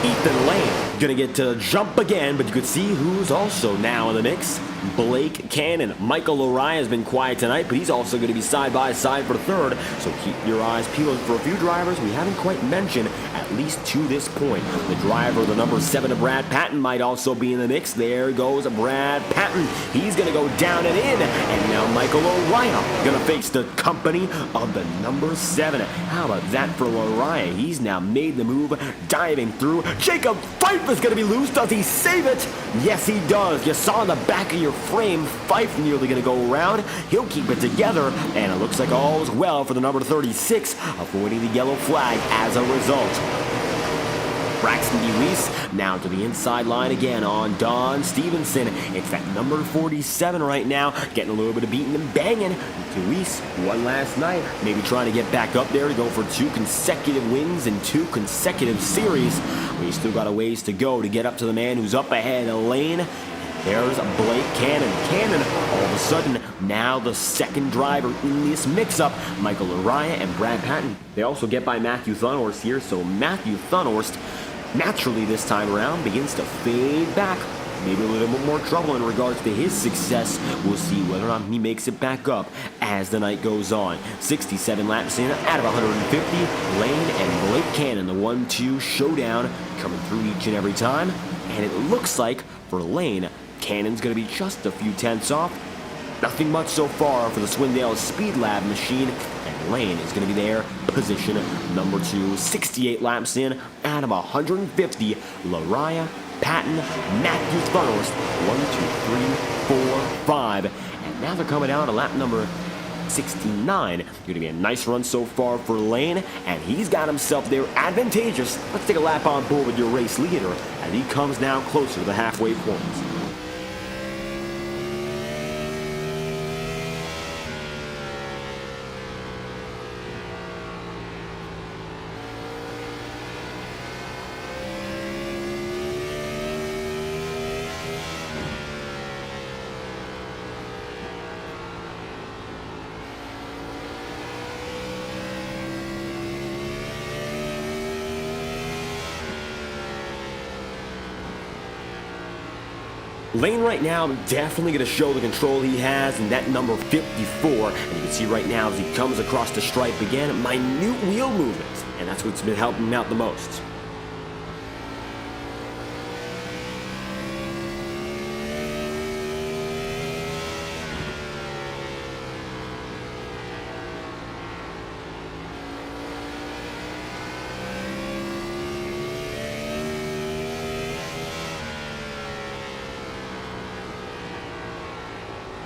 Ethan Lane gonna get to jump again, but you could see who's also now in the mix. Blake Cannon. Michael Lariah has been quiet tonight, but he's also going to be side by side for third. So keep your eyes peeled for a few drivers we haven't quite mentioned, at least to this point. The driver, the number 7 of Brad Patton, might also be in the mix. There goes Brad Patton. He's going to go down and in. And now Michael Lariah going to face the company of the number 7. How about that for Lariah? He's now made the move, diving through. Jacob Fife is going to be loose. Does he save it? Yes, he does. You saw in the back of your frame, Fife nearly going to go around. He'll keep it together, and it looks like all is well for the number 36, avoiding the yellow flag as a result. Braxton DeWeese now to the inside line again on Don Stevenson. It's that number 47 right now, getting a little bit of beating and banging. DeWeese won last night, maybe trying to get back up there to go for 2 consecutive wins in 2 consecutive series. But he's still got a ways to go to get up to the man who's up ahead, Elaine. There's Blake Cannon. Cannon, all of a sudden, now the second driver in this mix-up. Michael Lariah and Brad Patton. They also get by Matthew Thunhorst here, so Matthew Thunhorst, naturally this time around, begins to fade back. Maybe a little bit more trouble in regards to his success. We'll see whether or not he makes it back up as the night goes on. 67 laps in out of 150. Lane and Blake Cannon, the 1-2 showdown, coming through each and every time. And it looks like for Lane, Cannon's going to be just a few tenths off. Nothing much so far for the Swindale Speed Lab machine. And Lane is going to be there, position number 2. 68 laps in out of 150. Lariah, Patton, Matthew Thunhorst. 1, 2, 3, 4, 5. And now they're coming down to lap number 69. Going to be a nice run so far for Lane, and he's got himself there advantageous. Let's take a lap on board with your race leader as he comes now closer to the halfway point. Lane right now definitely going to show the control he has in that number 54. And you can see right now as he comes across the stripe again, minute wheel movement. And that's what's been helping him out the most.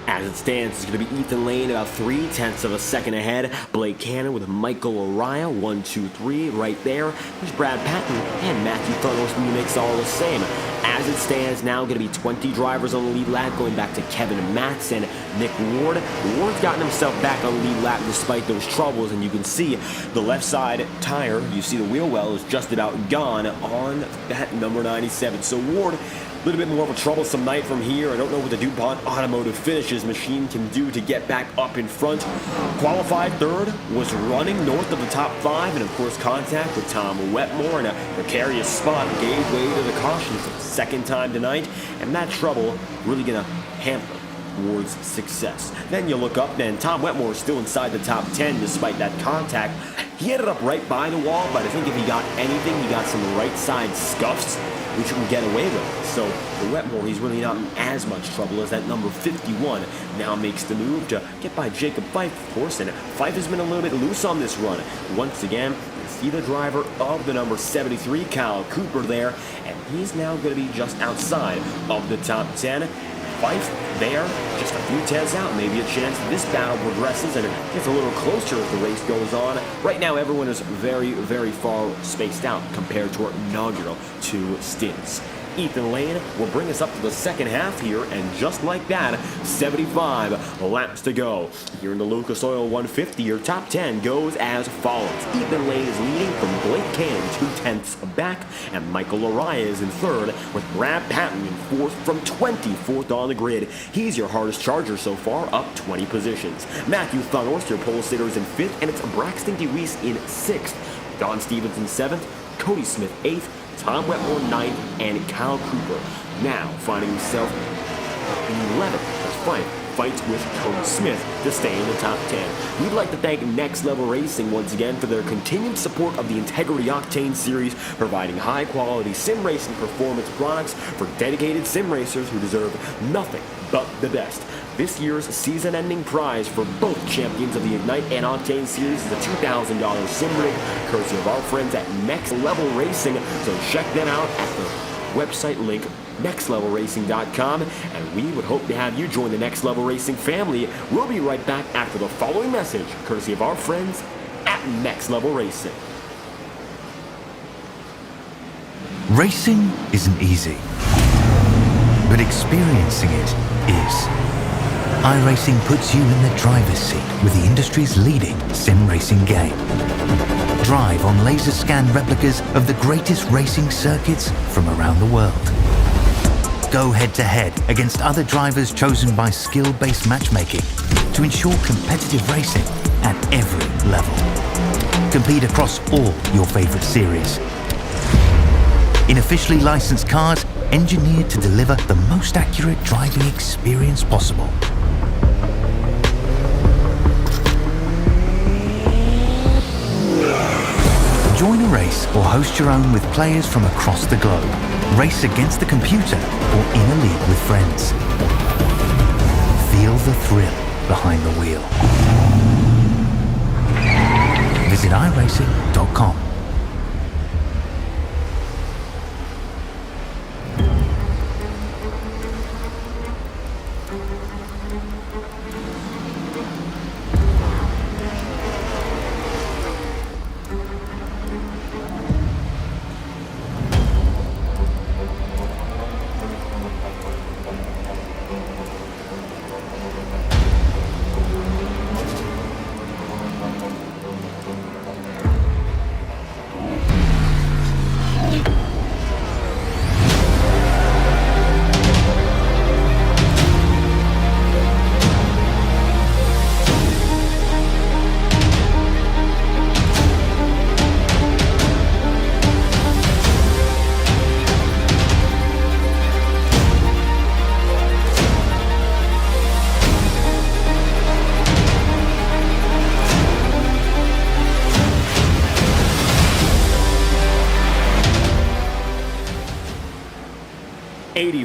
As it stands, it's going to be Ethan Lane about 0.3 of a second ahead. Blake Cannon with Michael Lariah, 1, 2, 3 right there. There's Brad Patton and Matthew Thunhorst in the mix all the same. As it stands now, going to be 20 drivers on the lead lap, going back to Kevin Matz and Nick Ward. Ward's gotten himself back on the lead lap despite those troubles, and you can see the left side tire, you see the wheel well is just about gone on that number 97. So Ward, a little bit more of a troublesome night from here. I don't know what the DuPont Automotive Finishes machine can do to get back up in front. Qualified third, was running north of the top 5, and of course contact with Tom Wetmore in a precarious spot gave way to the caution for the second time tonight, and that trouble really going to hamper Ward's success. Then you look up, and Tom Wetmore is still inside the top 10 despite that contact. He ended up right by the wall, but I think if he got anything, he got some right side scuffs, which he can get away with. So for Wetmore, he's really not in as much trouble as that number 51 now makes the move to get by Jacob Fife, of course, and Fife has been a little bit loose on this run. Once again, you see the driver of the number 73, Kyle Cooper there, and he's now going to be just outside of the top 10. Fife there, just a few tenths out, maybe a chance this battle progresses and it gets a little closer as the race goes on. Right now, everyone is very, very far spaced out compared to our inaugural 2 stints. Ethan Lane will bring us up to the second half here, and just like that, 75 laps to go. Here in the Lucas Oil 150, your top 10 goes as follows. Ethan Lane is leading from Blake Cannon 0.2 back, and Michael Lariah is in third, with Brad Patton in fourth from 24th on the grid. He's your hardest charger so far, up 20 positions. Matthew Thunhorst, your pole sitter, is in fifth, and it's Braxton DeWeese in sixth. Don Stevenson seventh, Cody Smith eighth, Tom Wetmore 9th, and Kyle Cooper now finding himself 11th as fights with Cody Smith to stay in the top 10. We'd like to thank Next Level Racing once again for their continued support of the Integrity Octane Series, providing high-quality sim racing performance products for dedicated sim racers who deserve nothing but the best. This year's season-ending prize for both champions of the Ignite and Octane Series is a $2,000 sim rig, courtesy of our friends at Next Level Racing. So check them out at the website link, nextlevelracing.com, and we would hope to have you join the Next Level Racing family. We'll be right back after the following message, courtesy of our friends at Next Level Racing. Racing isn't easy, but experiencing it is. iRacing puts you in the driver's seat with the industry's leading sim racing game. Drive on laser scan replicas of the greatest racing circuits from around the world. Go head-to-head against other drivers chosen by skill-based matchmaking to ensure competitive racing at every level. Compete across all your favorite series. In officially licensed cars, engineered to deliver the most accurate driving experience possible. Join a race or host your own with players from across the globe. Race against the computer or in a league with friends. Feel the thrill behind the wheel. Visit iRacing.com.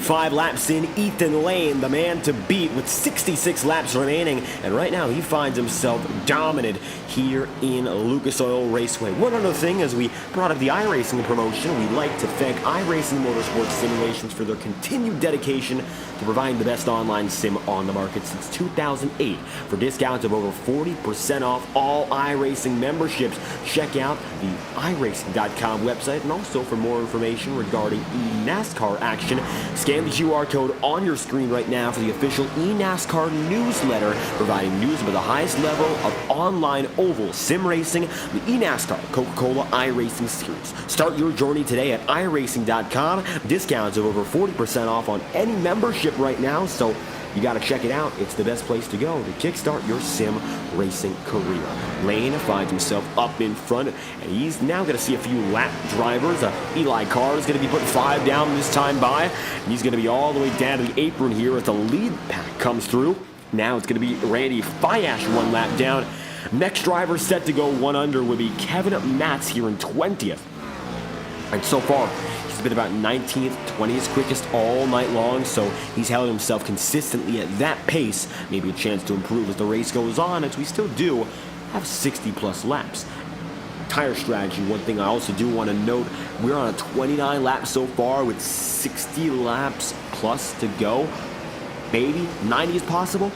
Five laps in, Ethan Lane, the man to beat with 66 laps remaining, and right now he finds himself dominant here in Lucas Oil Raceway. One other thing, as we brought up the iRacing promotion, we'd like to thank iRacing Motorsport Simulations for their continued dedication to providing the best online sim on the market since 2008. For discounts of over 40% off all iRacing memberships, check out the iRacing.com website, and also for more information regarding eNASCAR action, scan the QR code on your screen right now for the official eNASCAR newsletter, providing news about the highest level of online oval sim racing, the eNASCAR Coca-Cola iRacing Series. Start your journey today at iRacing.com. Discounts of over 40% off on any membership right now, so you got to check it out. It's the best place to go to kickstart your sim racing career. Lane finds himself up in front, and he's now going to see a few lap drivers. Eli Carr is going to be putting 5 down this time by, and he's going to be all the way down to the apron here as the lead pack comes through. Now it's going to be Randy Fiash 1 lap down. Next driver set to go 1 under would be Kevin Matz here in 20th. And so far, he's been about 19th, 20th quickest all night long, so he's held himself consistently at that pace. Maybe a chance to improve as the race goes on, as we still do have 60-plus laps. Tire strategy, one thing I also do want to note, we're on a 29 laps so far with 60 laps plus to go. Maybe 90 is possible.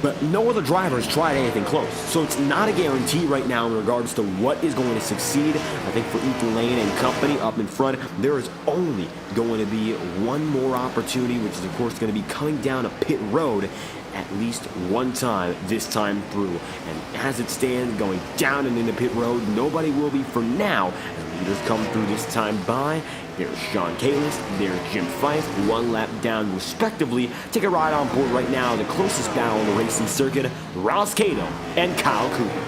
But no other driver has tried anything close, so it's not a guarantee right now in regards to what is going to succeed. I think for Ethan Lane and company up in front, there is only going to be one more opportunity, which is of course going to be coming down a pit road at least one time this time through. And as it stands, going down and into pit road, nobody will be for now. As leaders come through this time by, there's Sean Kalis, there's Jim Fife, 1 lap down respectively. Take a ride on board right now, the closest battle on the racing circuit, Ross Cato and Kyle Cooper.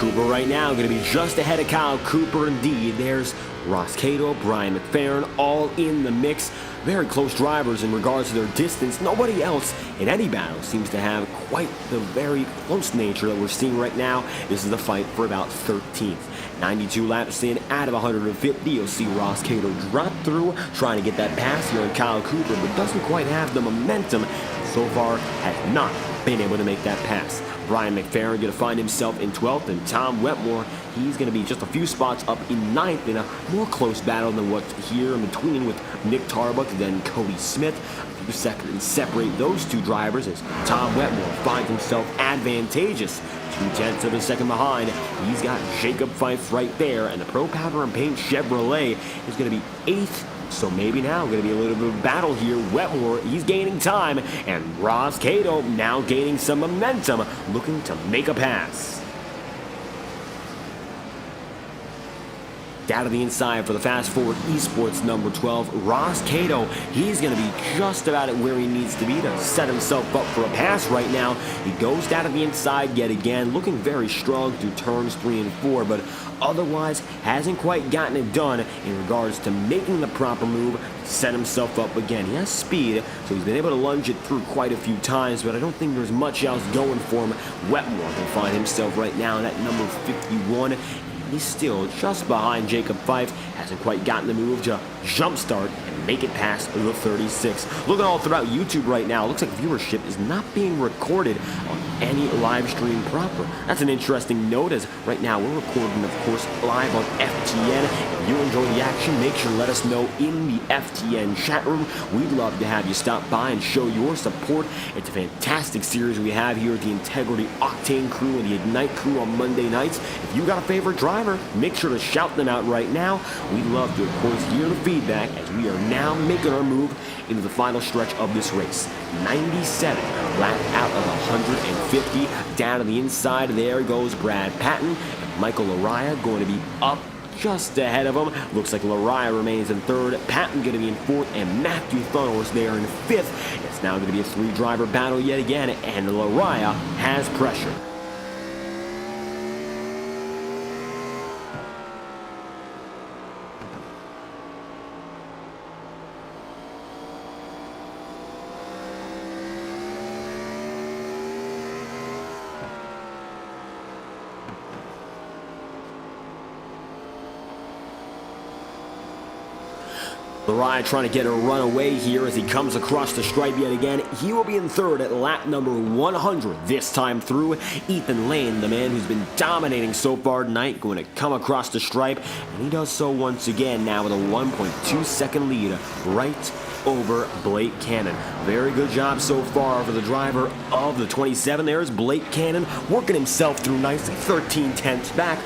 Cooper right now going to be just ahead of Kyle Cooper indeed. There's Ross Cato, Brian McFerrin, all in the mix. Very close drivers in regards to their distance. Nobody else in any battle seems to have quite the very close nature that we're seeing right now. This is the fight for about 13th. 92 laps in out of 150. You'll see Ross Cato drop through, trying to get that pass here on Kyle Cooper, but doesn't quite have the momentum. So far, has not been able to make that pass. Brian McFerrin going to find himself in 12th, and Tom Wetmore, he's going to be just a few spots up in 9th in a more close battle than what's here in between with Nick Tarbuck and then Cody Smith. A few seconds separate those two drivers as Tom Wetmore finds himself advantageous. 2/10 of a second behind. He's got Jacob Fife right there, and the Pro Powder and Paint Chevrolet is going to be 8th. So maybe now going to be a little bit of a battle here. Wetmore, he's gaining time, and Ross Cato now gaining some momentum, looking to make a pass. Down to the inside for the Fast Forward Esports number 12, Ross Cato. He's going to be just about at where he needs to be to set himself up for a pass right now. He goes down to the inside yet again, looking very strong through turns 3 and 4, but otherwise hasn't quite gotten it done in regards to making the proper move to set himself up again. He has speed, so he's been able to lunge it through quite a few times, but I don't think there's much else going for him. Wetmore can find himself right now at number 51. He's still just behind Jacob Fife. Hasn't quite gotten the move to jumpstart and make it past the 36. Looking all throughout YouTube right now, looks like viewership is not being recorded on any live stream proper. That's an interesting note, as right now we're recording, of course, live on FTN. If you enjoy the action, make sure to let us know in the FTN chat room. We'd love to have you stop by and show your support. It's a fantastic series we have here at the Integrity Octane crew and the Ignite crew on Monday nights. If you got a favorite driver, make sure to shout them out right now. We'd love to, of course, hear the feedback as we are now making our move into the final stretch of this race. 97 lap out of 150. Down to the inside, there goes Brad Patton. And Michael Laraya going to be up just ahead of him. Looks like Laraya remains in 3rd. Patton going to be in 4th, and Matthew Thunnors there in 5th. It's now going to be a 3-driver battle yet again, and Laraya has pressure. Laraya trying to get a run away here as he comes across the stripe yet again. He will be in 3rd at lap number 100 this time through. Ethan Lane, the man who's been dominating so far tonight, going to come across the stripe, and he does so once again now with a 1.2 second lead right over Blake Cannon. Very good job so far for the driver of the 27. There's Blake Cannon working himself through nicely, 13/10ths back.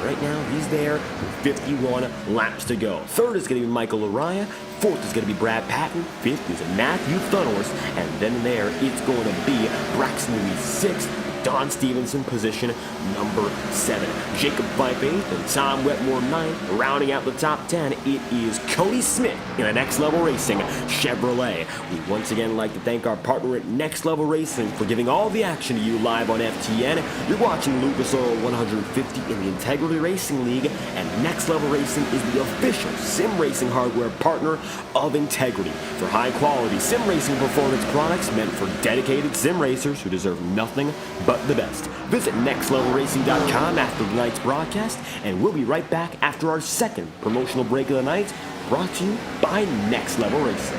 Right now, he's there with 51 laps to go. 3rd is going to be Michael Laraya. 4th is going to be Brad Patton. 5th is Matthew Thunnors. And then there, it's going to be Braxton Lee 6th. Don Stevenson, position number 7. Jacob Fife 8th and Tom Wetmore 9th. Rounding out the top 10, it is Cody Smith in a Next Level Racing Chevrolet. We once again like to thank our partner at Next Level Racing for giving all the action to you live on FTN. You're watching Lucas Oil 150 in the Integrity Racing League, and Next Level Racing is the official sim racing hardware partner of Integrity. For high-quality sim racing performance products meant for dedicated sim racers who deserve nothing but the best. Visit nextlevelracing.com after tonight's broadcast, and we'll be right back after our second promotional break of the night, brought to you by Next Level Racing.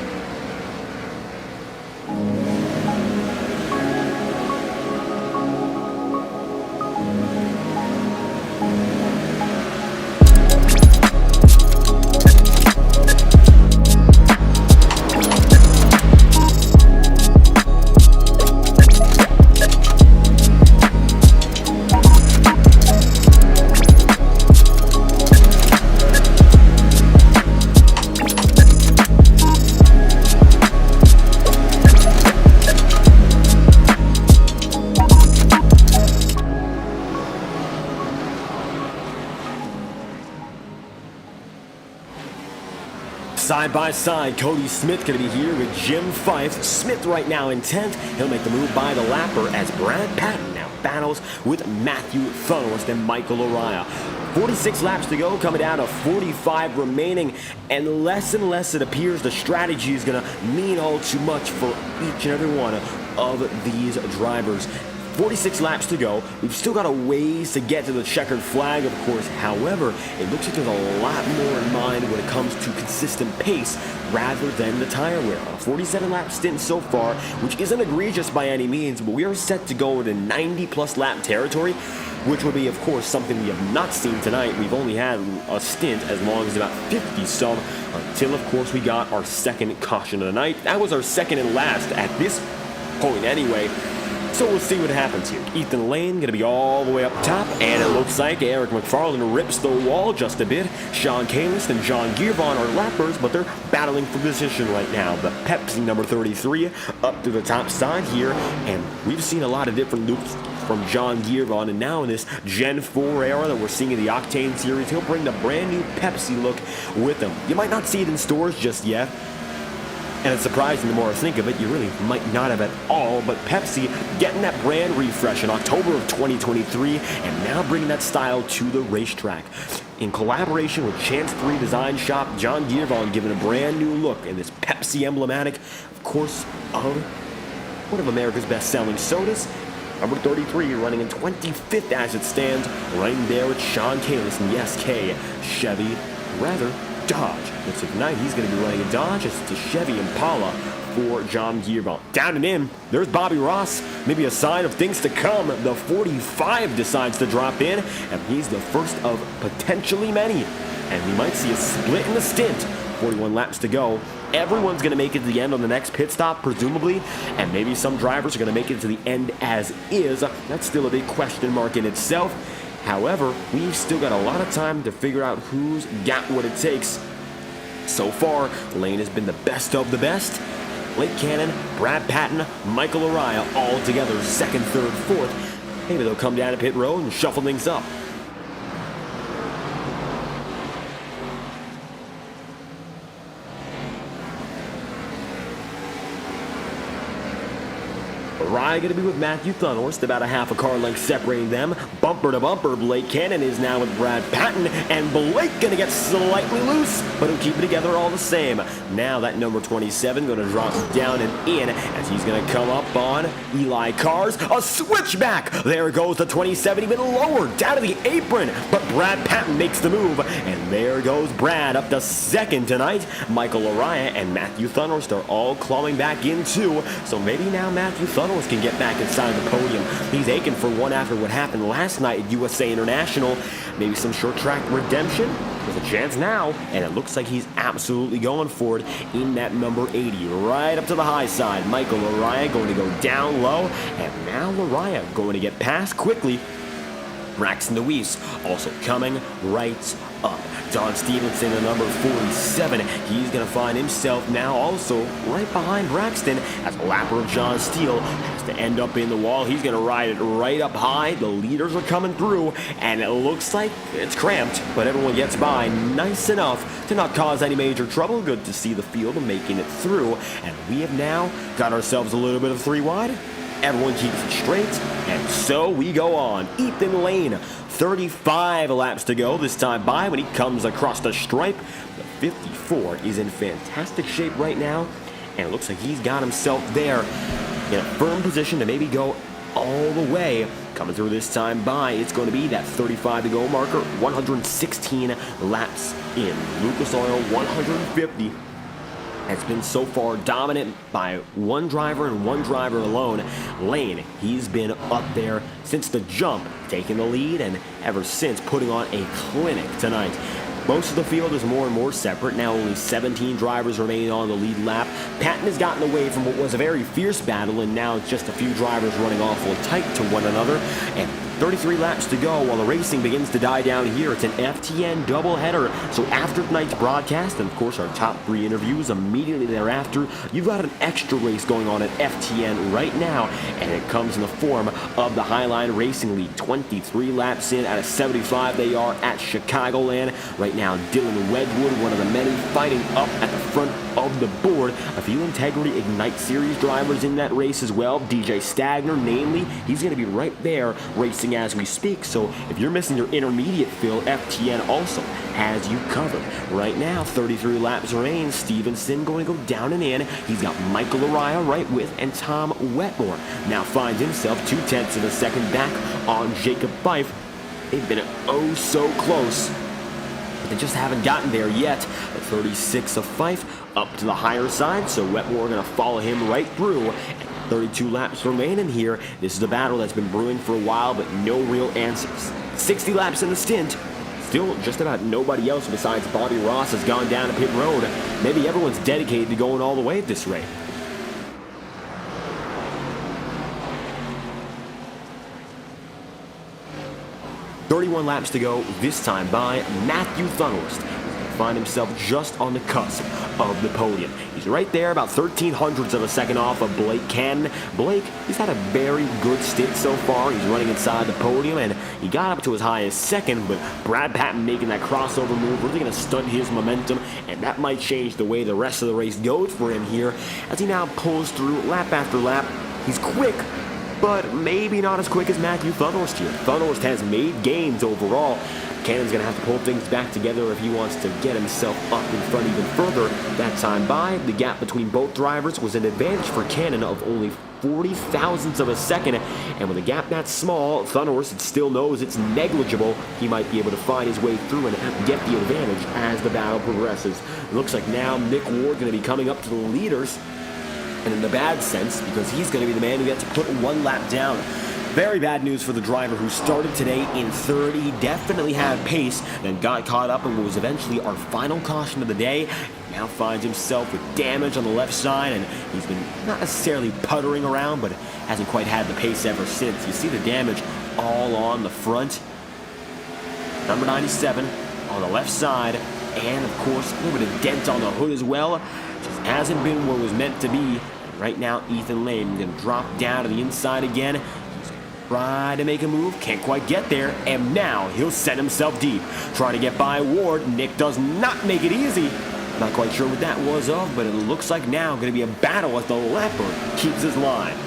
Side by side, Cody Smith going to be here with Jim Fife. Smith right now in 10th. He'll make the move by the lapper as Brad Patton now battles with Matthew Thunhorst and Michael Araya. 46 laps to go, coming down to 45 remaining, and less it appears the strategy is going to mean all too much for each and every one of these drivers. 46 laps to go. We've still got a ways to get to the checkered flag, of course. However, it looks like there's a lot more in mind when it comes to consistent pace rather than the tire wear. A 47-lap stint so far, which isn't egregious by any means, but we are set to go into 90-plus lap territory, which would be, of course, something we have not seen tonight. We've only had a stint as long as about 50 some until, of course, we got our second caution of the night. That was our second and last at this point anyway. So we'll see what happens here. Ethan Lane going to be all the way up top, and it looks like Eric McFarland rips the wall just a bit. Sean Kalis and John Gearvon are lappers, but they're battling for position right now. The Pepsi number 33 up to the top side here, and we've seen a lot of different loops from John Gearvon, and now in this Gen 4 era that we're seeing in the Octane Series, he'll bring the brand new Pepsi look with him. You might not see it in stores just yet, and it's surprising the more I think of it, you really might not have at all, but Pepsi getting that brand refresh in October of 2023 and now bringing that style to the racetrack. In collaboration with Chance 3 Design Shop, John Gearvon giving a brand new look in this Pepsi emblematic, of course, of one of America's best-selling sodas. Number 33 running in 25th as it stands, right there with Sean Kalis and the SK Chevy, rather Dodge. Looks like tonight he's going to be running a Dodge. It's a Chevy Impala for John Gearvon. Down and in, there's Bobby Ross. Maybe a sign of things to come. The 45 decides to drop in, and he's the first of potentially many. And we might see a split in the stint. 41 laps to go. Everyone's going to make it to the end on the next pit stop, presumably, and maybe some drivers are going to make it to the end as is. That's still a big question mark in itself. However, we've still got a lot of time to figure out who's got what it takes. So far, Lane has been the best of the best. Blake Cannon, Brad Patton, Michael Araya all together, second, third, fourth. Maybe they'll come down to pit road and shuffle things up. Araya going to be with Matthew Thunhorst, about a half a car length separating them. Bumper to bumper, Blake Cannon is now with Brad Patton, and Blake going to get slightly loose, but he'll keep it together all the same. Now that number 27 going to drop down and in as he's going to come up on Eli Cars. A switchback! There goes the 27, even lower, down to the apron, but Brad Patton makes the move, and there goes Brad up to second tonight. Michael Araya and Matthew Thunhorst are all clawing back in too, so maybe now Matthew Thunhorst can get back inside the podium. He's aching for one after what happened last night at USA International. Maybe some short track redemption. There's a chance now, and it looks like he's absolutely going for it in that number 80, right up to the high side. Michael Araya going to go down low, and now Araya going to get past quickly. Braxton DeWeese also coming right up. Don Stevenson, the number 47, he's going to find himself now also right behind Braxton as lapper John Steele has to end up in the wall. He's going to ride it right up high. The leaders are coming through, and it looks like it's cramped, but everyone gets by nice enough to not cause any major trouble. Good to see the field making it through, and we have now got ourselves a little bit of three wide. Everyone keeps it straight, and so we go on. Ethan Lane, 35 laps to go this time by when he comes across the stripe. The 54 is in fantastic shape right now, and it looks like he's got himself there in a firm position to maybe go all the way. Coming through this time by, it's going to be that 35 to go marker, 116 laps in. Lucas Oil, 150. Has been so far dominant by one driver and one driver alone. Lane, he's been up there since the jump, taking the lead, and ever since putting on a clinic tonight. Most of the field is more and more separate. Now only 17 drivers remain on the lead lap. Patton has gotten away from what was a very fierce battle, and now it's just a few drivers running awful tight to one another. And 33 laps to go while the racing begins to die down here. It's an FTN doubleheader. So after tonight's broadcast, and of course our top 3 interviews immediately thereafter, you've got an extra race going on at FTN right now, and it comes in the form of the Highline Racing League. 23 laps in out of 75 they are at Chicagoland. Right now, Dylan Wedgwood, one of the many fighting up at the front of the board. A few Integrity Ignite Series drivers in that race as well. DJ Stagner, namely, he's going to be right there racing as we speak. So if you're missing your intermediate fill, FTN also has you covered. Right now, 33 laps remain. Stevenson going to go down and in. He's got Michael Araya right with, and Tom Wetmore now finds himself 0.2 of a second back on Jacob Fife. They've been oh so close, but they just haven't gotten there yet. At 36 of Fife up to the higher side, so Wetmore going to follow him right through. 32 laps remaining here. This is a battle that's been brewing for a while, but no real answers. 60 laps in the stint. Still just about nobody else besides Bobby Ross has gone down to pit road. Maybe everyone's dedicated to going all the way at this rate. "31 laps to go, this time by Matthew Thunhorst. Find himself just on the cusp of the podium. He's right there, about 0.13 of a second off of Blake Cannon. Blake, he's had a very good stint so far. He's running inside the podium, and he got up to as high as second, but Brad Patton making that crossover move really going to stunt his momentum, and that might change the way the rest of the race goes for him here as he now pulls through lap after lap. He's quick, but maybe not as quick as Matthew Thunhorst here. Thunhorst has made gains overall. Cannon's going to have to pull things back together if he wants to get himself up in front even further. That time by, the gap between both drivers was an advantage for Cannon of only 40,000ths of a second, and with a gap that small, Thunhorst still knows it's negligible. He might be able to find his way through and get the advantage as the battle progresses. It looks like now Nick Ward going to be coming up to the leaders, and in the bad sense, because he's going to be the man who gets to put one lap down. Very bad news for the driver who started today in third. He definitely had pace, then got caught up in what was eventually our final caution of the day. Now finds himself with damage on the left side, and he's been not necessarily puttering around, but hasn't quite had the pace ever since. You see the damage all on the front. Number 97 on the left side, and of course a little bit of dent on the hood as well. Just hasn't been where it was meant to be. And right now Ethan Lane going to drop down to the inside again. Try to make a move, can't quite get there, and now he'll set himself deep. Try to get by Ward. Nick does not make it easy. Not quite sure what that was of, but it looks like now going to be a battle as the Leopard keeps his line.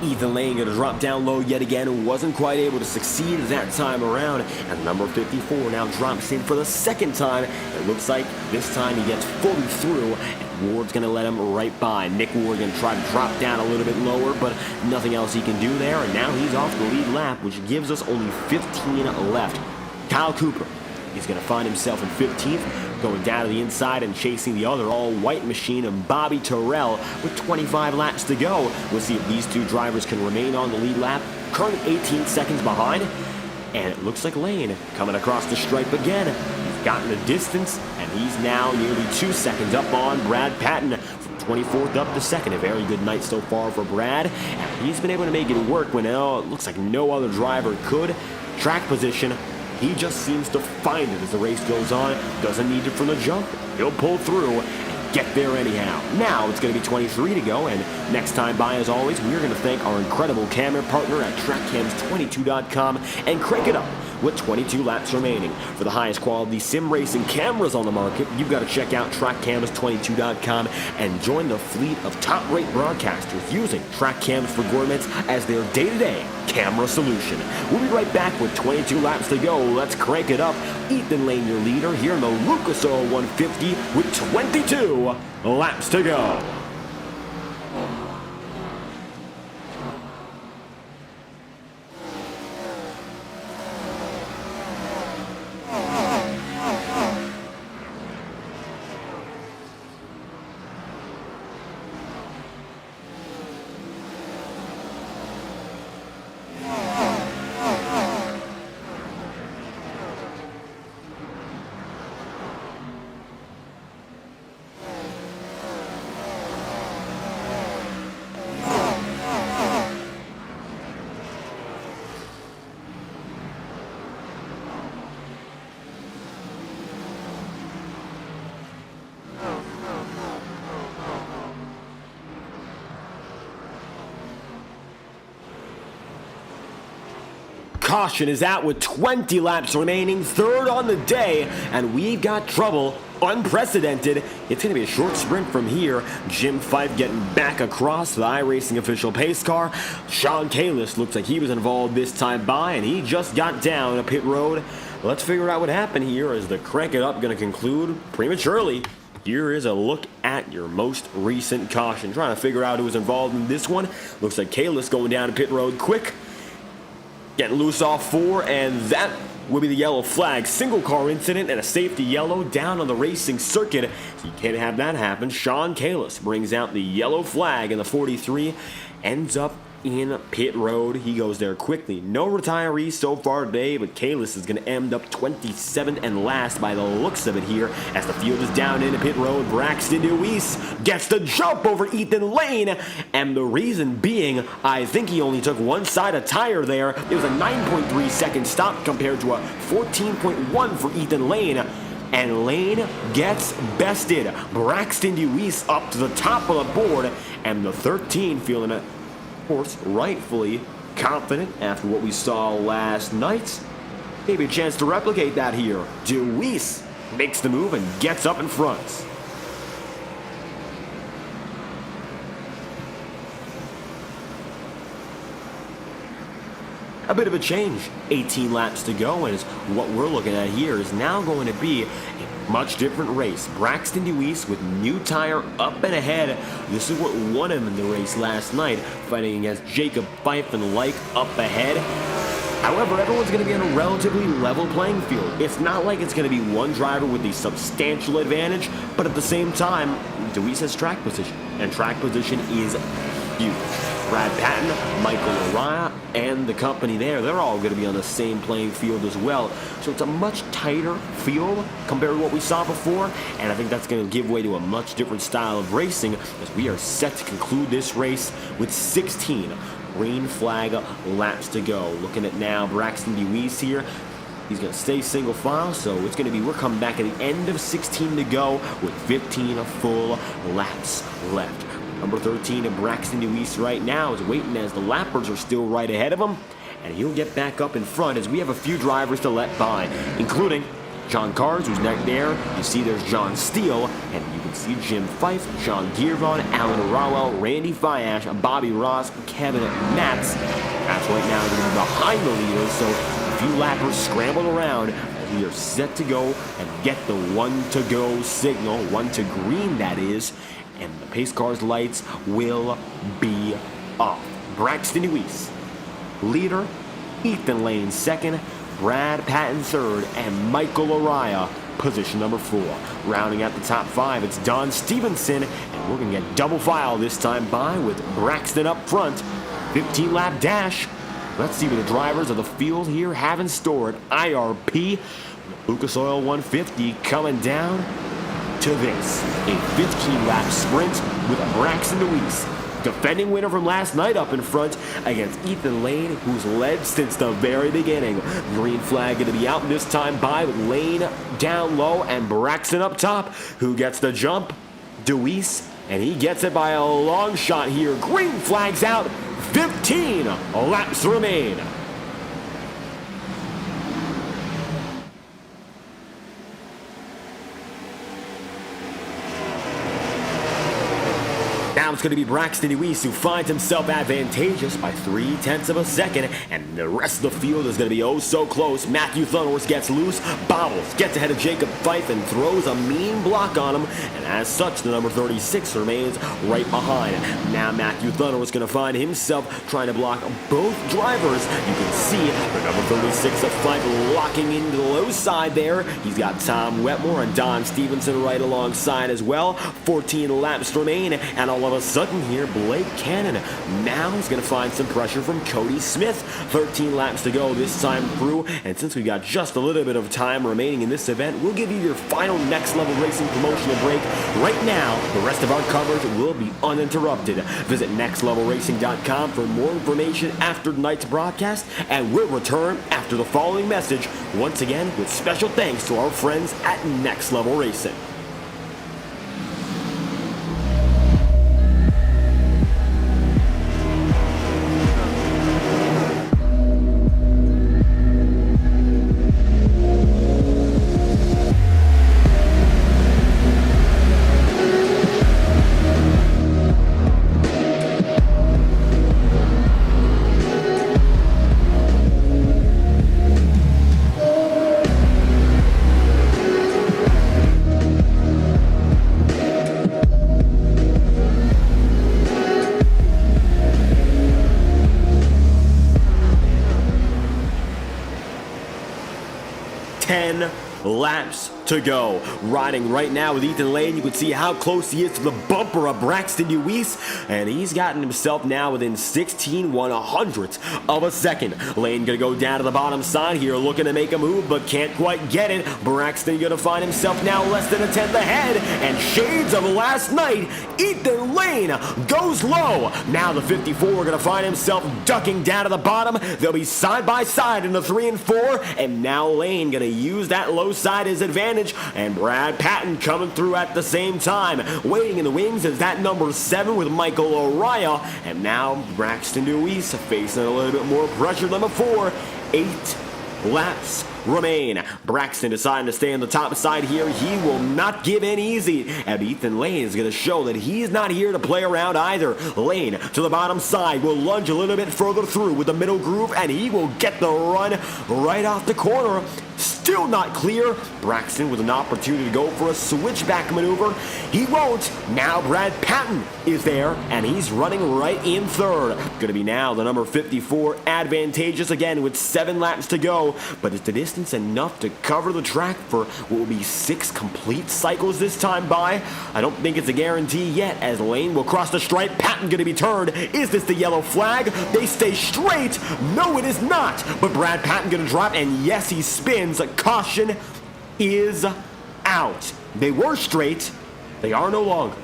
Ethan Lane going to drop down low yet again. Wasn't quite able to succeed that time around. And number 54 now drops in for the second time. It looks like this time he gets fully through. And Ward's going to let him right by. Nick Ward going to try to drop down a little bit lower, but nothing else he can do there. And now he's off the lead lap, which gives us only 15 left. Kyle Cooper, he's going to find himself in 15th. Going down to the inside and chasing the other all-white machine of Bobby Terrell with 25 laps to go. We'll see if these two drivers can remain on the lead lap. Currently 18 seconds behind. And it looks like Lane coming across the stripe again. He's gotten the distance, and he's now nearly 2 seconds up on Brad Patton from 24th up to 2nd. A very good night so far for Brad. And he's been able to make it work when it looks like no other driver could. Track position. He just seems to find it as the race goes on. Doesn't need it from the jump. He'll pull through and get there anyhow. Now it's going to be 23 to go, and next time by, as always, we're going to thank our incredible camera partner at TrackCams22.com and crank it up with 22 laps remaining. For the highest quality sim racing cameras on the market, you've got to check out TrackCams22.com and join the fleet of top-rate broadcasters using TrackCams for Gourmets as their day-to-day camera solution. We'll be right back with 22 laps to go. Let's crank it up. Ethan Lane, your leader, here in the Lucas Oil 150 with 22 laps to go. caution is out with 20 laps remaining, third on the day, and we've got trouble. Unprecedented. It's going to be a short sprint from here. Jim Fife getting back across the iRacing official pace car. Sean Kalis looks like he was involved this time by, and he just got down a pit road. Let's figure out what happened here as the Crank It Up going to conclude prematurely. Here is a look at your most recent caution. Trying to figure out who was involved in this one. Looks like Kalis going down to pit road quick. Getting loose off 4, and that will be the yellow flag. Single car incident and a safety yellow down on the racing circuit. So you can't have that happen. Sean Kalis brings out the yellow flag, and the 43 ends up in pit road. He goes there quickly. No retirees so far today, but Kalis is going to end up 27th and last by the looks of it here as the field is down into pit road. Braxton Deweese gets the jump over Ethan Lane, and the reason being, I think he only took one side of tire there. It was a 9.3 second stop compared to a 14.1 for Ethan Lane. And Lane gets bested. Braxton Deweese up to the top of the board, and the 13 feeling it, of course, rightfully confident after what we saw last night. Maybe a chance to replicate that here. Deweese makes the move and gets up in front. A bit of a change. 18 laps to go, and what we're looking at here is now going to be a much different race. Braxton Deweese with new tire up and ahead. This is what won him in the race last night, fighting against Jacob Fife and Like up ahead. However, everyone's going to be on a relatively level playing field. It's not like it's going to be one driver with a substantial advantage, but at the same time, Deweese has track position, and track position is huge. Brad Patton, Michael Araya, and the company there, they're all going to be on the same playing field as well. So it's a much tighter field compared to what we saw before, and I think that's going to give way to a much different style of racing as we are set to conclude this race with 16 green flag laps to go. Looking at now Braxton Deweese here. He's going to stay single file, so it's going to be, we're coming back at the end of 16 to go with 15 full laps left. Number 13 of Braxton Deweese right now is waiting as the lappers are still right ahead of him, and he'll get back up in front as we have a few drivers to let by, including John Cars, who's next there. You see there's John Steele, and you can see Jim Fife, Sean Gearvon, Alan Rowell, Randy Fiash, Bobby Ross, Kevin Matz. That's right now going to be behind the leaders, so a few lappers scrambled around. We are set to go and get the 1 to go signal, 1 to green that is, and the pace car's lights will be off. Braxton Deweese, leader, Ethan Lane second, Brad Patton third, and Michael Araya, position number 4. Rounding out the top 5, it's Don Stevenson, and we're going to get double file this time by with Braxton up front. 15-lap dash. Let's see what the drivers of the field here have in store at IRP. Lucas Oil 150 coming down to this, a 15-lap sprint with Braxton Deweese, defending winner from last night up in front against Ethan Lane, who's led since the very beginning. Green flag going to be out this time by with Lane down low and Braxton up top. Who gets the jump? Deweese, and he gets it by a long shot here. Green flag's out. 15 laps remain. Now it's going to be Braxton Deweese who finds himself advantageous by 0.3 of a second, and the rest of the field is going to be oh so close. Matthew Thunhorse gets loose, bobbles, gets ahead of Jacob Fife, and throws a mean block on him, and as such, the number 36 remains right behind. Now Matthew Thunhorse is going to find himself trying to block both drivers. You can see the number 36 of Fife locking into the low side there. He's got Tom Wetmore and Don Stevenson right alongside as well. 14 laps remain, and all of a sudden here, Blake Cannon now is going to find some pressure from Cody Smith. 13 laps to go this time through, and since we've got just a little bit of time remaining in this event, we'll give you your final Next Level Racing promotional break. Right now, the rest of our coverage will be uninterrupted. Visit nextlevelracing.com for more information after tonight's broadcast, and we'll return after the following message, once again with special thanks to our friends at Next Level Racing. laps to go. Riding right now with Ethan Lane, you can see how close he is to the bumper of Braxton Deweese, and he's gotten himself now within 16/100ths of a second. Lane gonna go down to the bottom side here, looking to make a move, but can't quite get it. Braxton gonna find himself now less than a tenth ahead, and shades of last night, Ethan Lane goes low. Now the 54 gonna find himself ducking down to the bottom. They'll be side by side in the 3 and 4, and now Lane gonna use that low side as advantage, and Brad Patton coming through at the same time. Waiting in the wings is that number 7 with Michael Araya, and now Braxton Deweese facing a little bit more pressure than before. 8 laps remain. Braxton deciding to stay on the top side here. He will not give in easy, and Ethan Lane is going to show that he's not here to play around either. Lane to the bottom side will lunge a little bit further through with the middle groove, and he will get the run right off the corner. Still not clear. Braxton with an opportunity to go for a switchback maneuver. He won't. Now Brad Patton is there, and he's running right in third. Going to be now the number 54 advantageous again with 7 laps to go, but is the distance enough to cover the track for what will be 6 complete cycles this time by? I don't think it's a guarantee yet, as Lane will cross the stripe. Patton going to be turned. Is this the yellow flag? They stay straight. No, it is not. But Brad Patton going to drop, and yes, he spins. Caution is out. They were straight. They are no longer.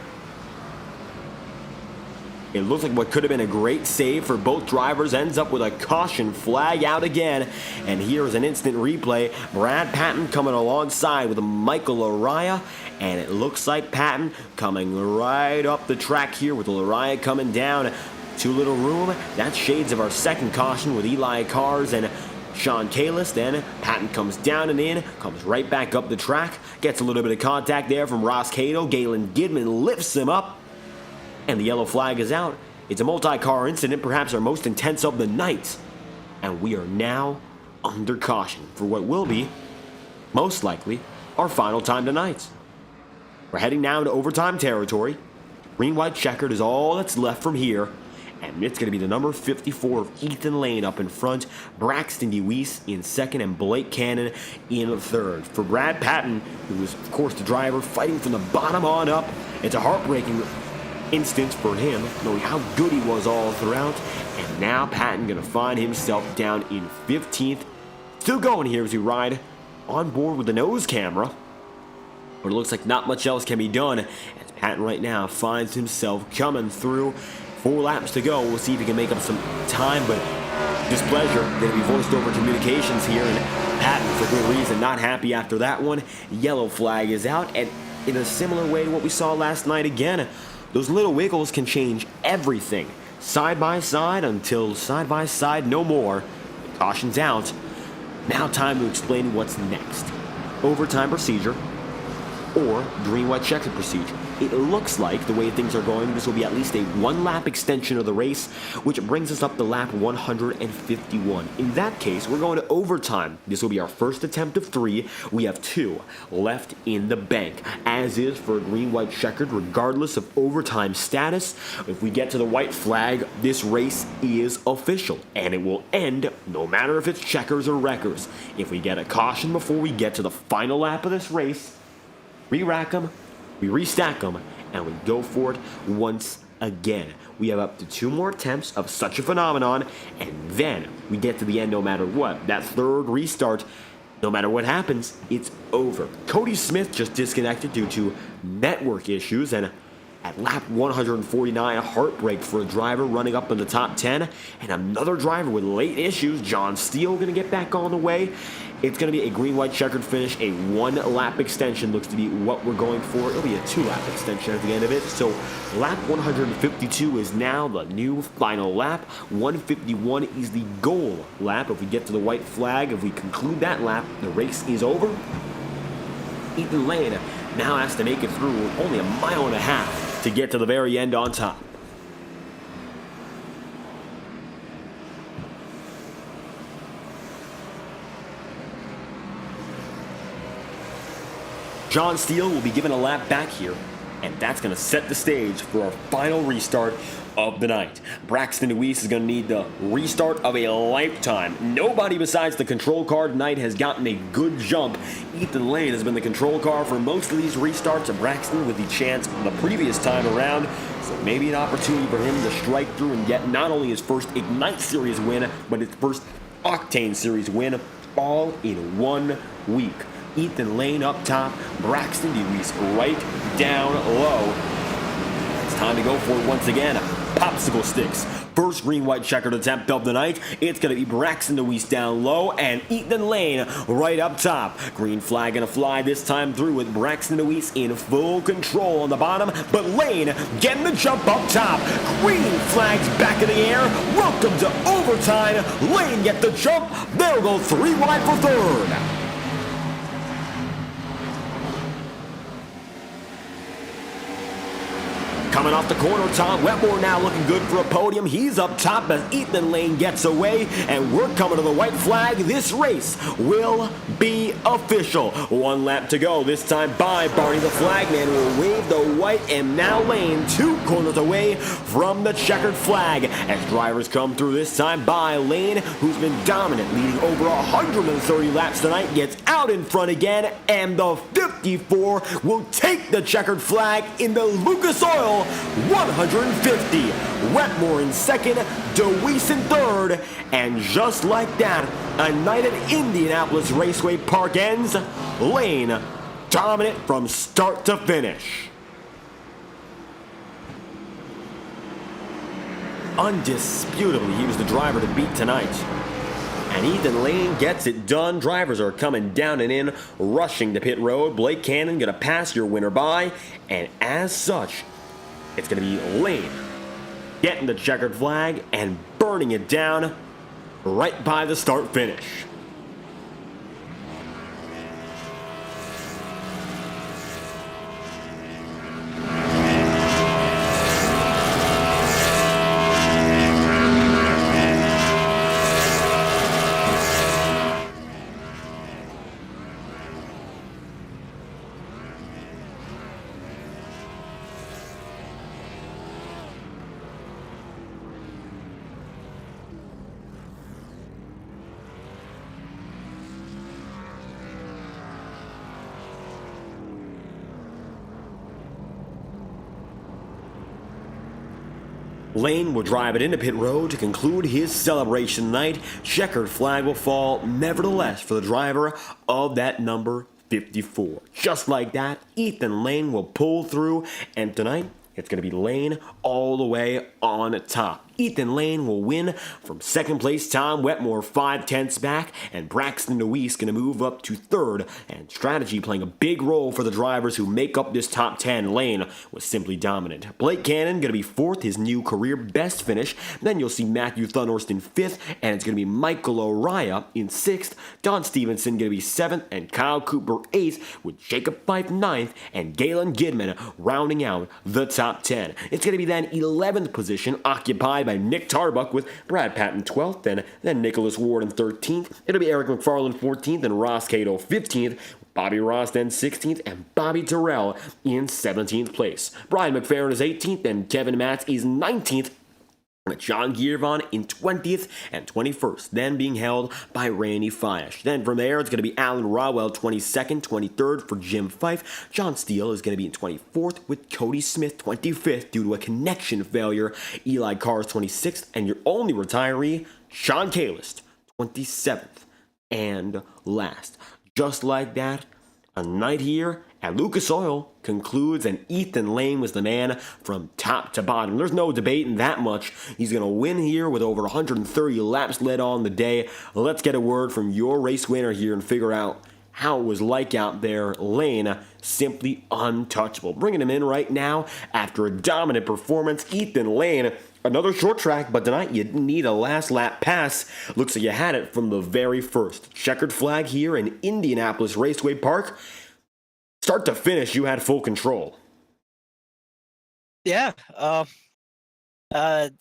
It looks like what could have been a great save for both drivers ends up with a caution flag out again. And here is an instant replay. Brad Patton coming alongside with Michael Araya. And it looks like Patton coming right up the track here with Araya coming down. Too little room. That's shades of our second caution with Eli Cars and Sean Kalis. Then Patton comes down and in, comes right back up the track, gets a little bit of contact there from Ross Cato. Galen Gidman lifts him up, and the yellow flag is out. It's a multi-car incident, perhaps our most intense of the night, and we are now under caution for what will be, most likely, our final time tonight. We're heading now to overtime territory. Green-white checkered is all that's left from here. And it's going to be the number 54 of Ethan Lane up in front, Braxton Deweese in second, and Blake Cannon in third. For Brad Patton, who is, of course, the driver, fighting from the bottom on up, it's a heartbreaking instance for him, knowing how good he was all throughout. And now Patton going to find himself down in 15th. Still going here as we ride on board with the nose camera. But it looks like not much else can be done, as Patton right now finds himself coming through. 4 laps to go. We'll see if he can make up some time, but displeasure going to be voiced over communications here, and Patton, for good reason, not happy after that one. Yellow flag is out, and in a similar way to what we saw last night again, those little wiggles can change everything. Side by side until side by side no more. Caution's out. Now time to explain what's next. Overtime procedure or green-white checkered procedure. It looks like, the way things are going, this will be at least a 1-lap extension of the race, which brings us up to lap 151. In that case, we're going to overtime. This will be our first attempt of 3. We have 2 left in the bank, as is for a green-white checkered, regardless of overtime status. If we get to the white flag, this race is official, and it will end no matter if it's checkers or wreckers. If we get a caution before we get to the final lap of this race, re-rack them, we restack them, and we go for it once again. We have up to 2 more attempts of such a phenomenon, and then we get to the end no matter what. That third restart, no matter what happens, it's over. Cody Smith just disconnected due to network issues, and at lap 149, a heartbreak for a driver running up in the top 10, and another driver with late issues, John Steele, going to get back on the way. It's going to be a green-white checkered finish. A 1-lap extension looks to be what we're going for. It'll be a 2-lap extension at the end of it. So lap 152 is now the new final lap. 151 is the goal lap. If we get to the white flag, if we conclude that lap, the race is over. Ethan Lane now has to make it through only a mile and a half to get to the very end on top. John Steele will be given a lap back here, and that's going to set the stage for our final restart of the night. Braxton Deweese is going to need the restart of a lifetime. Nobody besides the control car tonight has gotten a good jump. Ethan Lane has been the control car for most of these restarts of Braxton with the chance the previous time around. So maybe an opportunity for him to strike through and get not only his first Ignite Series win, but his first Octane Series win all in 1 week. Ethan Lane up top, Braxton Deweese right down low. It's time to go for it once again. Popsicle sticks. First green-white checkered attempt of the night. It's going to be Braxton Deweese down low and Ethan Lane right up top. Green flag going to fly this time through with Braxton Deweese in full control on the bottom, but Lane getting the jump up top. Green flags back in the air. Welcome to overtime. Lane get the jump. They'll go 3 wide for third. Coming off the corner, Tom Wetmore now looking good for a podium. He's up top as Ethan Lane gets away, and we're coming to the white flag. This race will be official. 1 lap to go. This time by Barney the flagman will wave the white, and now Lane 2 corners away from the checkered flag. As drivers come through this time by Lane, who's been dominant, leading over 130 laps tonight, gets out in front again, and the 54 will take the checkered flag in the Lucas Oil 150. Wetmore in second, Deweese in third, and just like that, a night at Indianapolis Raceway Park ends. Lane dominant from start to finish. Undisputably, he was the driver to beat tonight. And Ethan Lane gets it done. Drivers are coming down and in, rushing to pit road. Blake Cannon gonna pass your winner by, and as such, it's going to be Lane getting the checkered flag and burning it down right by the start finish. Lane will drive it into pit road to conclude his celebration night. Checkered flag will fall, nevertheless, for the driver of that number 54. Just like that, Ethan Lane will pull through, and tonight, it's going to be Lane all the way on top. Ethan Lane will win from second place. Tom Wetmore 5/10 back, and Braxton Deweese going to move up to third, and strategy playing a big role for the drivers who make up this top 10. Lane was simply dominant. Blake Cannon going to be fourth, his new career best finish. Then you'll see Matthew Thunhorst in fifth, and it's going to be Michael O'Raya in sixth. Don Stevenson going to be seventh, and Kyle Cooper eighth, with Jacob Fife ninth, and Galen Gidman rounding out the top 10. It's going to be then 11th position occupied by Nick Tarbuck, with Brad Patton 12th, and then Nicholas Ward in 13th. It'll be Eric McFarland 14th, and Ross Cato 15th. Bobby Ross then 16th, and Bobby Terrell in 17th place. Brian McFerrin is 18th, and Kevin Matz is 19th. With John Giervon in 20th and 21st, then being held by Randy Fiash. Then from there, it's going to be Alan Rawell 22nd, 23rd for Jim Fife. John Steele is going to be in 24th, with Cody Smith 25th due to a connection failure. Eli Carr is 26th, and your only retiree, Sean Kalist, 27th and last. Just like that, a night here at Lucas Oil concludes, and Ethan Lane was the man from top to bottom. There's no debating that much. He's going to win here with over 130 laps led on the day. Let's get a word from your race winner here and figure out how it was like out there. Lane, simply untouchable. Bringing him in right now after a dominant performance. Ethan Lane, another short track, but tonight you didn't need a last lap pass. Looks like you had it from the very first. Checkered flag here in Indianapolis Raceway Park. Start to finish, you had full control. Yeah, I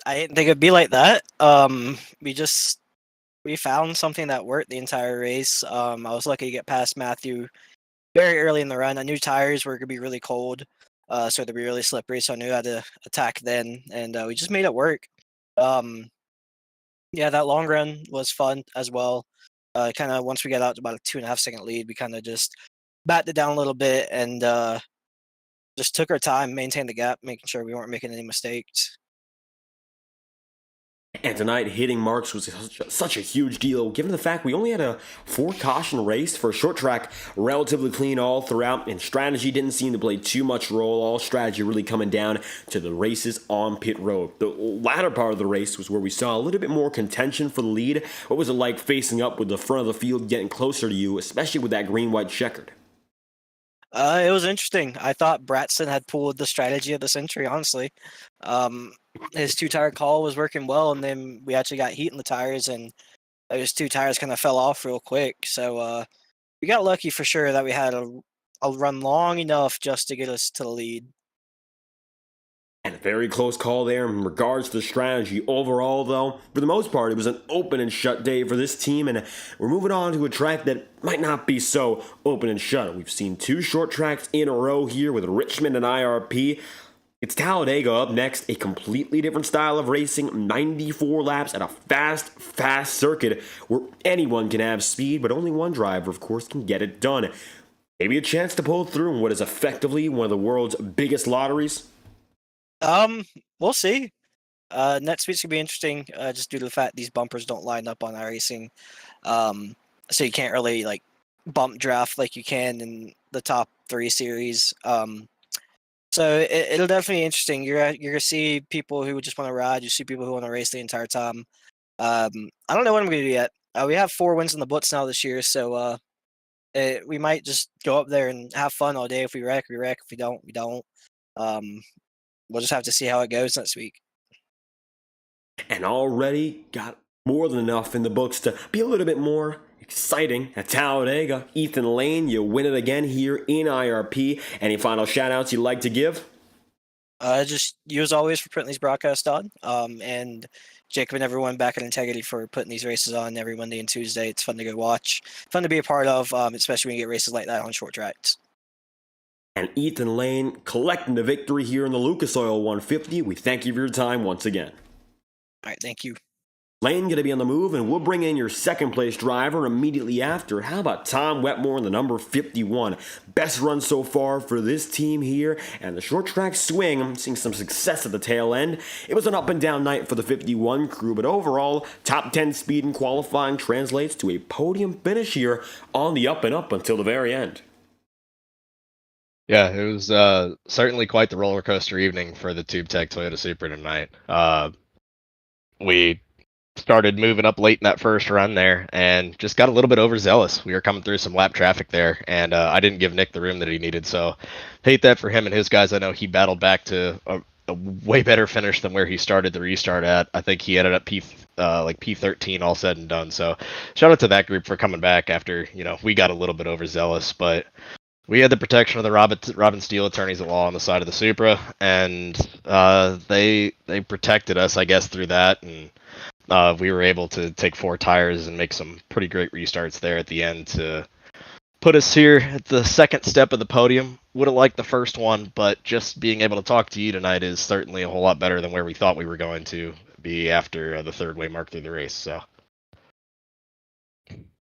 didn't think it'd be like that. We found something that worked the entire race. I was lucky to get past Matthew very early in the run. I knew tires were gonna be really cold. so it'd be really slippery. So I knew how to attack then, and we just made it work. Yeah, that long run was fun as well. Kind of once we got out to about a 2.5 second lead, we kind of just backed it down a little bit and just took our time, maintained the gap, making sure we weren't making any mistakes. And tonight, hitting marks was such a huge deal, given the fact we only had a 4-caution race for a short track, relatively clean all throughout, and strategy didn't seem to play too much role. All strategy really coming down to the races on pit road. The latter part of the race was where we saw a little bit more contention for the lead. What was it like facing up with the front of the field getting closer to you, especially with that green-white checkered? It was interesting. I thought Bratson had pulled the strategy of the century, honestly. His 2-tire call was working well, and then we actually got heat in the tires, and those 2 tires kind of fell off real quick. So we got lucky for sure that we had a run long enough just to get us to the lead. And a very close call there in regards to the strategy. Overall, though, for the most part, it was an open and shut day for this team, and we're moving on to a track that might not be so open and shut. We've seen 2 short tracks in a row here with Richmond and IRP. It's Talladega up next, a completely different style of racing, 94 laps at a fast circuit where anyone can have speed, but only one driver, of course, can get it done. Maybe a chance to pull through in what is effectively one of the world's biggest lotteries. We'll see. Next week's gonna be interesting, just due to the fact these bumpers don't line up on iRacing. So you can't really like bump draft like you can in the top 3 series. So it'll definitely be interesting. You're gonna see people who just want to ride. You see people who want to race the entire time. I don't know what I'm gonna do yet. We have 4 wins in the books now this year, so we might just go up there and have fun all day. If we wreck, we wreck. If we don't, we don't. We'll just have to see how it goes next week. And already got more than enough in the books to be a little bit more exciting at Talladega. Ethan Lane, you win it again here in IRP. Any final shout-outs you'd like to give? Just you as always for putting these broadcasts on. And Jacob and everyone back at Integrity for putting these races on every Monday and Tuesday. It's fun to go watch, fun to be a part of, especially when you get races like that on short tracks. And Ethan Lane collecting the victory here in the Lucas Oil 150. We thank you for your time once again. All right, thank you. Lane going to be on the move, and we'll bring in your second place driver immediately after. How about Tom Wetmore in the number 51? Best run so far for this team here, and the short track swing, I'm seeing some success at the tail end. It was an up and down night for the 51 crew, but overall, top 10 speed in qualifying translates to a podium finish here on the up and up until the very end. Yeah, it was certainly quite the roller coaster evening for the TubeTech Toyota Supra tonight. We started moving up late in that first run there and just got a little bit overzealous. We were coming through some lap traffic there, and I didn't give Nick the room that he needed. So hate that for him and his guys. I know he battled back to a way better finish than where he started the restart at. I think he ended up P13 all said and done. So shout out to that group for coming back after, we got a little bit overzealous, but we had the protection of the Robin Steele attorneys at law on the side of the Supra, and they protected us, I guess, through that, and we were able to take 4 tires and make some pretty great restarts there at the end to put us here at the second step of the podium. Would have liked the first one, but just being able to talk to you tonight is certainly a whole lot better than where we thought we were going to be after the third way mark through the race. So.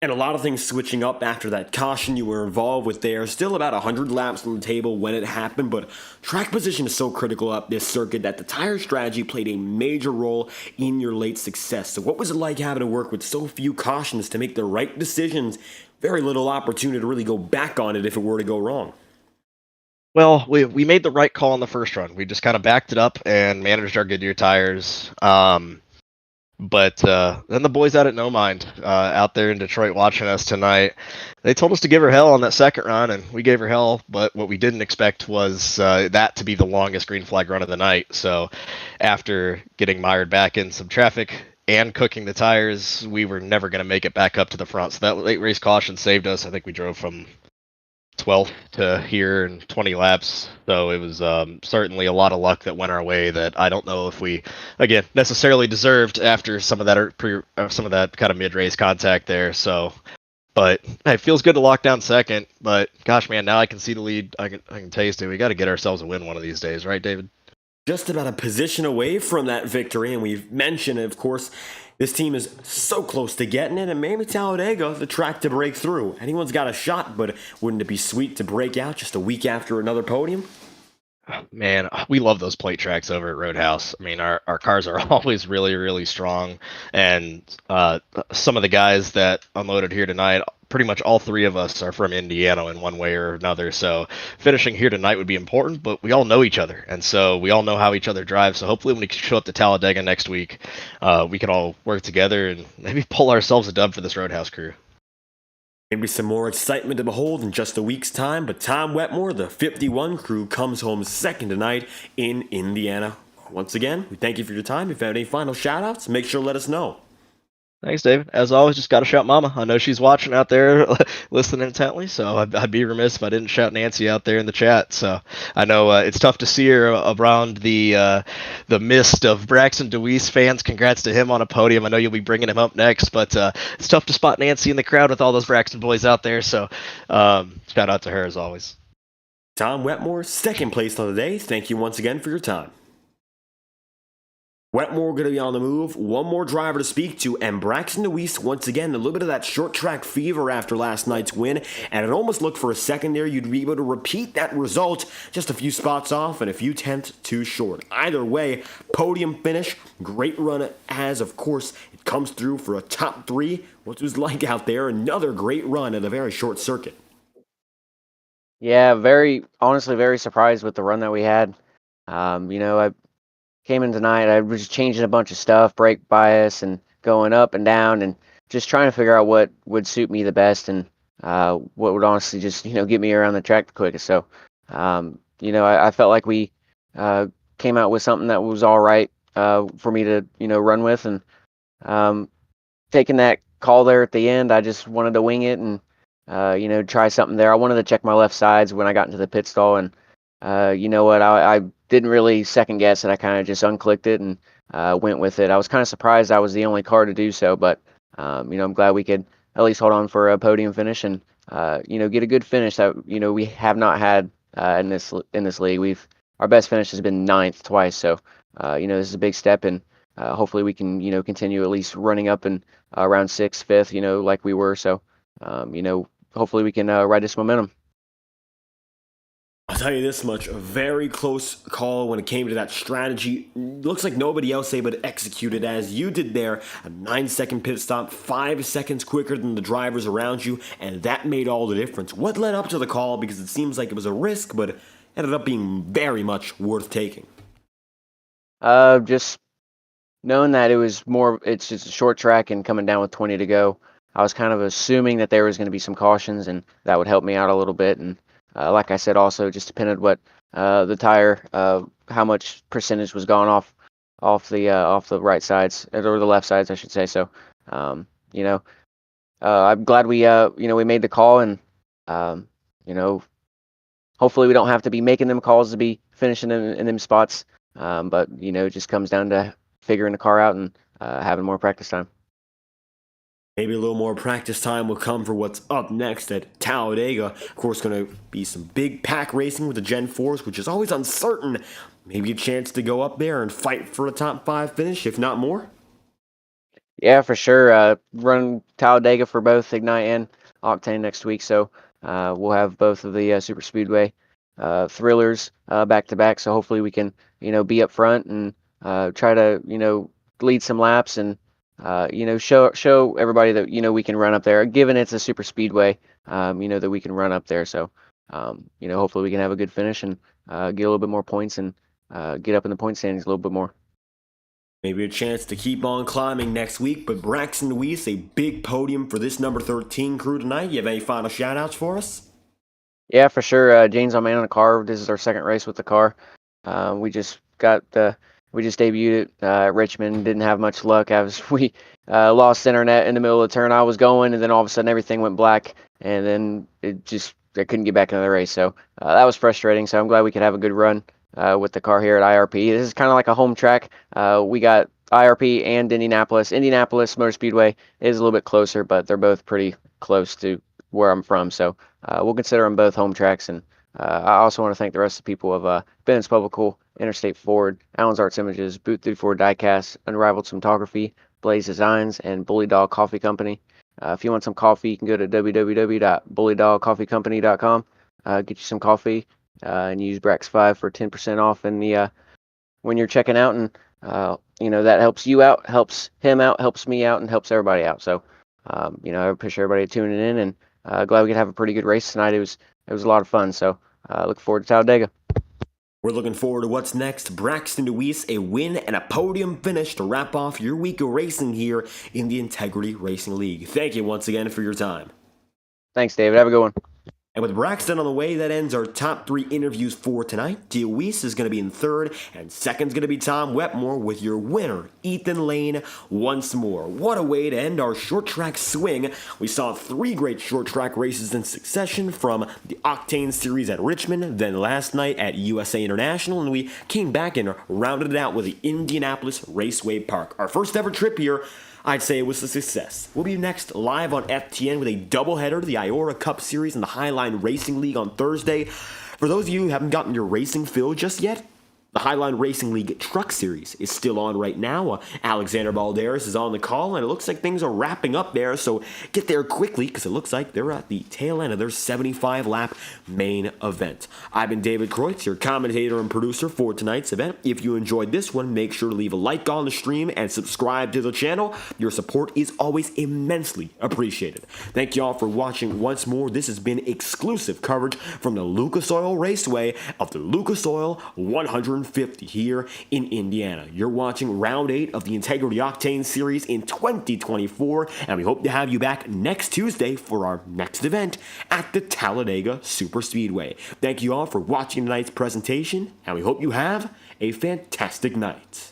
And a lot of things switching up after that caution you were involved with there. Still about 100 laps on the table when it happened, but track position is so critical up this circuit that the tire strategy played a major role in your late success. So what was it like having to work with so few cautions to make the right decisions? Very little opportunity to really go back on it if it were to go wrong. Well, we made the right call in the first run. We just kind of backed it up and managed our Goodyear tires. But then the boys out at No Mind out there in Detroit watching us tonight, they told us to give her hell on that second run, and we gave her hell. But what we didn't expect was that to be the longest green flag run of the night. So after getting mired back in some traffic and cooking the tires, we were never going to make it back up to the front. So that late race caution saved us. I think we drove from 12th to here in 20 laps. So it was certainly a lot of luck that went our way that I don't know if we, again, necessarily deserved after some of that kind of mid-race contact there. So But it feels good to lock down second. But gosh, man, now I can see the lead. I can taste it. We got to get ourselves a win one of these days, right, David? Just about a position away from that victory, and we've mentioned, of course, this team is so close to getting it, and maybe Talladega, the track to break through. Anyone's got a shot, but wouldn't it be sweet to break out just a week after another podium? Man, we love those plate tracks over at Roadhouse. I mean, our cars are always really, really strong. And some of the guys that unloaded here tonight, pretty much all three of us are from Indiana in one way or another. So finishing here tonight would be important, but we all know each other. And so we all know how each other drives. So hopefully when we show up to Talladega next week, we can all work together and maybe pull ourselves a dub for this Roadhouse crew. Maybe some more excitement to behold in just a week's time, but Tom Wetmore, the 51 crew, comes home second tonight in Indiana. Once again, we thank you for your time. If you have any final shout-outs, make sure to let us know. Thanks, David. As always, just got to shout Mama. I know she's watching out there, listening intently, so I'd be remiss if I didn't shout Nancy out there in the chat. So I know it's tough to see her around the mist of Braxton DeWeese fans. Congrats to him on a podium. I know you'll be bringing him up next, but it's tough to spot Nancy in the crowd with all those Braxton boys out there. So shout out to her as always. Tom Wetmore, second place on the day. Thank you once again for your time. Wetmore going to be on the move. One more driver to speak to, and Braxton DeWeese, once again, a little bit of that short track fever after last night's win, and it almost looked for a second there you'd be able to repeat that result, just a few spots off and a few tenths too short. Either way, podium finish, great run as, of course, it comes through for a top three. What was like out there? Another great run at a very short circuit. Yeah, honestly, very surprised with the run that we had. I came in tonight, I was changing a bunch of stuff, brake bias and going up and down and just trying to figure out what would suit me the best and what would honestly just, get me around the track the quickest. So, I felt like we came out with something that was all right for me to, run with. And taking that call there at the end, I just wanted to wing it and, try something there. I wanted to check my left sides when I got into the pit stall. And you know what, I didn't really second guess it. I kind of just unclicked it and went with it. I was kind of surprised I was the only car to do so, but I'm glad we could at least hold on for a podium finish and get a good finish that we have not had in this league. Our best finish has been 9th twice, so this is a big step, and hopefully we can continue at least running up and around 6th, 5th, like we were. So hopefully we can ride this momentum. I'll tell you this much, a very close call when it came to that strategy. Looks like nobody else able to execute it as you did there. A 9-second pit stop, 5 seconds quicker than the drivers around you, and that made all the difference. What led up to the call? Because it seems like it was a risk, but ended up being very much worth taking. Just knowing that it's just a short track and coming down with 20 to go, I was kind of assuming that there was going to be some cautions and that would help me out a little bit. And like I said, also just depended what the tire, how much percentage was gone off the right sides or the left sides, I should say. So, I'm glad we made the call, and hopefully we don't have to be making them calls to be finishing them in them spots. But it just comes down to figuring the car out and having more practice time. Maybe a little more practice time will come for what's up next at Talladega. Of course, going to be some big pack racing with the Gen 4s, which is always uncertain. Maybe a chance to go up there and fight for a top 5 finish, if not more. Yeah, for sure. Run Talladega for both Ignite and Octane next week. So we'll have both of the SuperSpeedway thrillers back to back. So hopefully we can, be up front and try to, lead some laps and show everybody that we can run up there. Given it's a super speedway, that we can run up there. So hopefully we can have a good finish and get a little bit more points and get up in the point standings a little bit more. Maybe a chance to keep on climbing next week, but Braxton DeWeese, a big podium for this number 13 crew tonight. You have any final shout-outs for us? Yeah, for sure. Jane's our man on the car. This is our second race with the car. We just debuted it at Richmond. Didn't have much luck as we lost internet in the middle of the turn I was going, and then all of a sudden everything went black, and then I couldn't get back into the race. So that was frustrating. So I'm glad we could have a good run with the car here at IRP. This is kind of like a home track. We got IRP and Indianapolis. Indianapolis Motor Speedway is a little bit closer, but they're both pretty close to where I'm from. So we'll consider them both home tracks. And I also want to thank the rest of the people of Bennett's Publical, Interstate Ford, Allen's Arts Images, Boot 34 Diecast, Unrivaled Cinematography, Blaze Designs, and Bully Dog Coffee Company. If you want some coffee, you can go to www.bullydogcoffeecompany.com. Get you some coffee and use Brax5 for 10% off in the when you're checking out. And that helps you out, helps him out, helps me out, and helps everybody out. So I appreciate everybody tuning in, and glad we could have a pretty good race tonight. It was a lot of fun. So look forward to Talladega. We're looking forward to what's next. Braxton DeWeese, a win and a podium finish to wrap off your week of racing here in the Integrity Racing League. Thank you once again for your time. Thanks, David. Have a good one. And with Braxton on the way, that ends our top 3 interviews for tonight. DeWeese is going to be in third, and second's going to be Tom Wetmore with your winner, Ethan Lane, once more. What a way to end our short track swing. We saw 3 great short track races in succession, from the Octane Series at Richmond, then last night at USA International, and we came back and rounded it out with the Indianapolis Raceway Park. Our first ever trip here, I'd say it was a success. We'll be next live on FTN with a doubleheader, the Iora Cup Series and the Highline Racing League on Thursday. For those of you who haven't gotten your racing fill just yet, the Highline Racing League Truck Series is still on right now. Alexander Balderas is on the call, and it looks like things are wrapping up there, so get there quickly, because it looks like they're at the tail end of their 75-lap main event. I've been David Kreutz, your commentator and producer for tonight's event. If you enjoyed this one, make sure to leave a like on the stream and subscribe to the channel. Your support is always immensely appreciated. Thank you all for watching once more. This has been exclusive coverage from the Lucas Oil Raceway of the Lucas Oil 150 here in Indiana. You're watching round 8 of the Integrity Octane Series in 2024, and we hope to have you back next Tuesday for our next event at the Talladega Superspeedway. Thank you all for watching tonight's presentation, and we hope you have a fantastic night.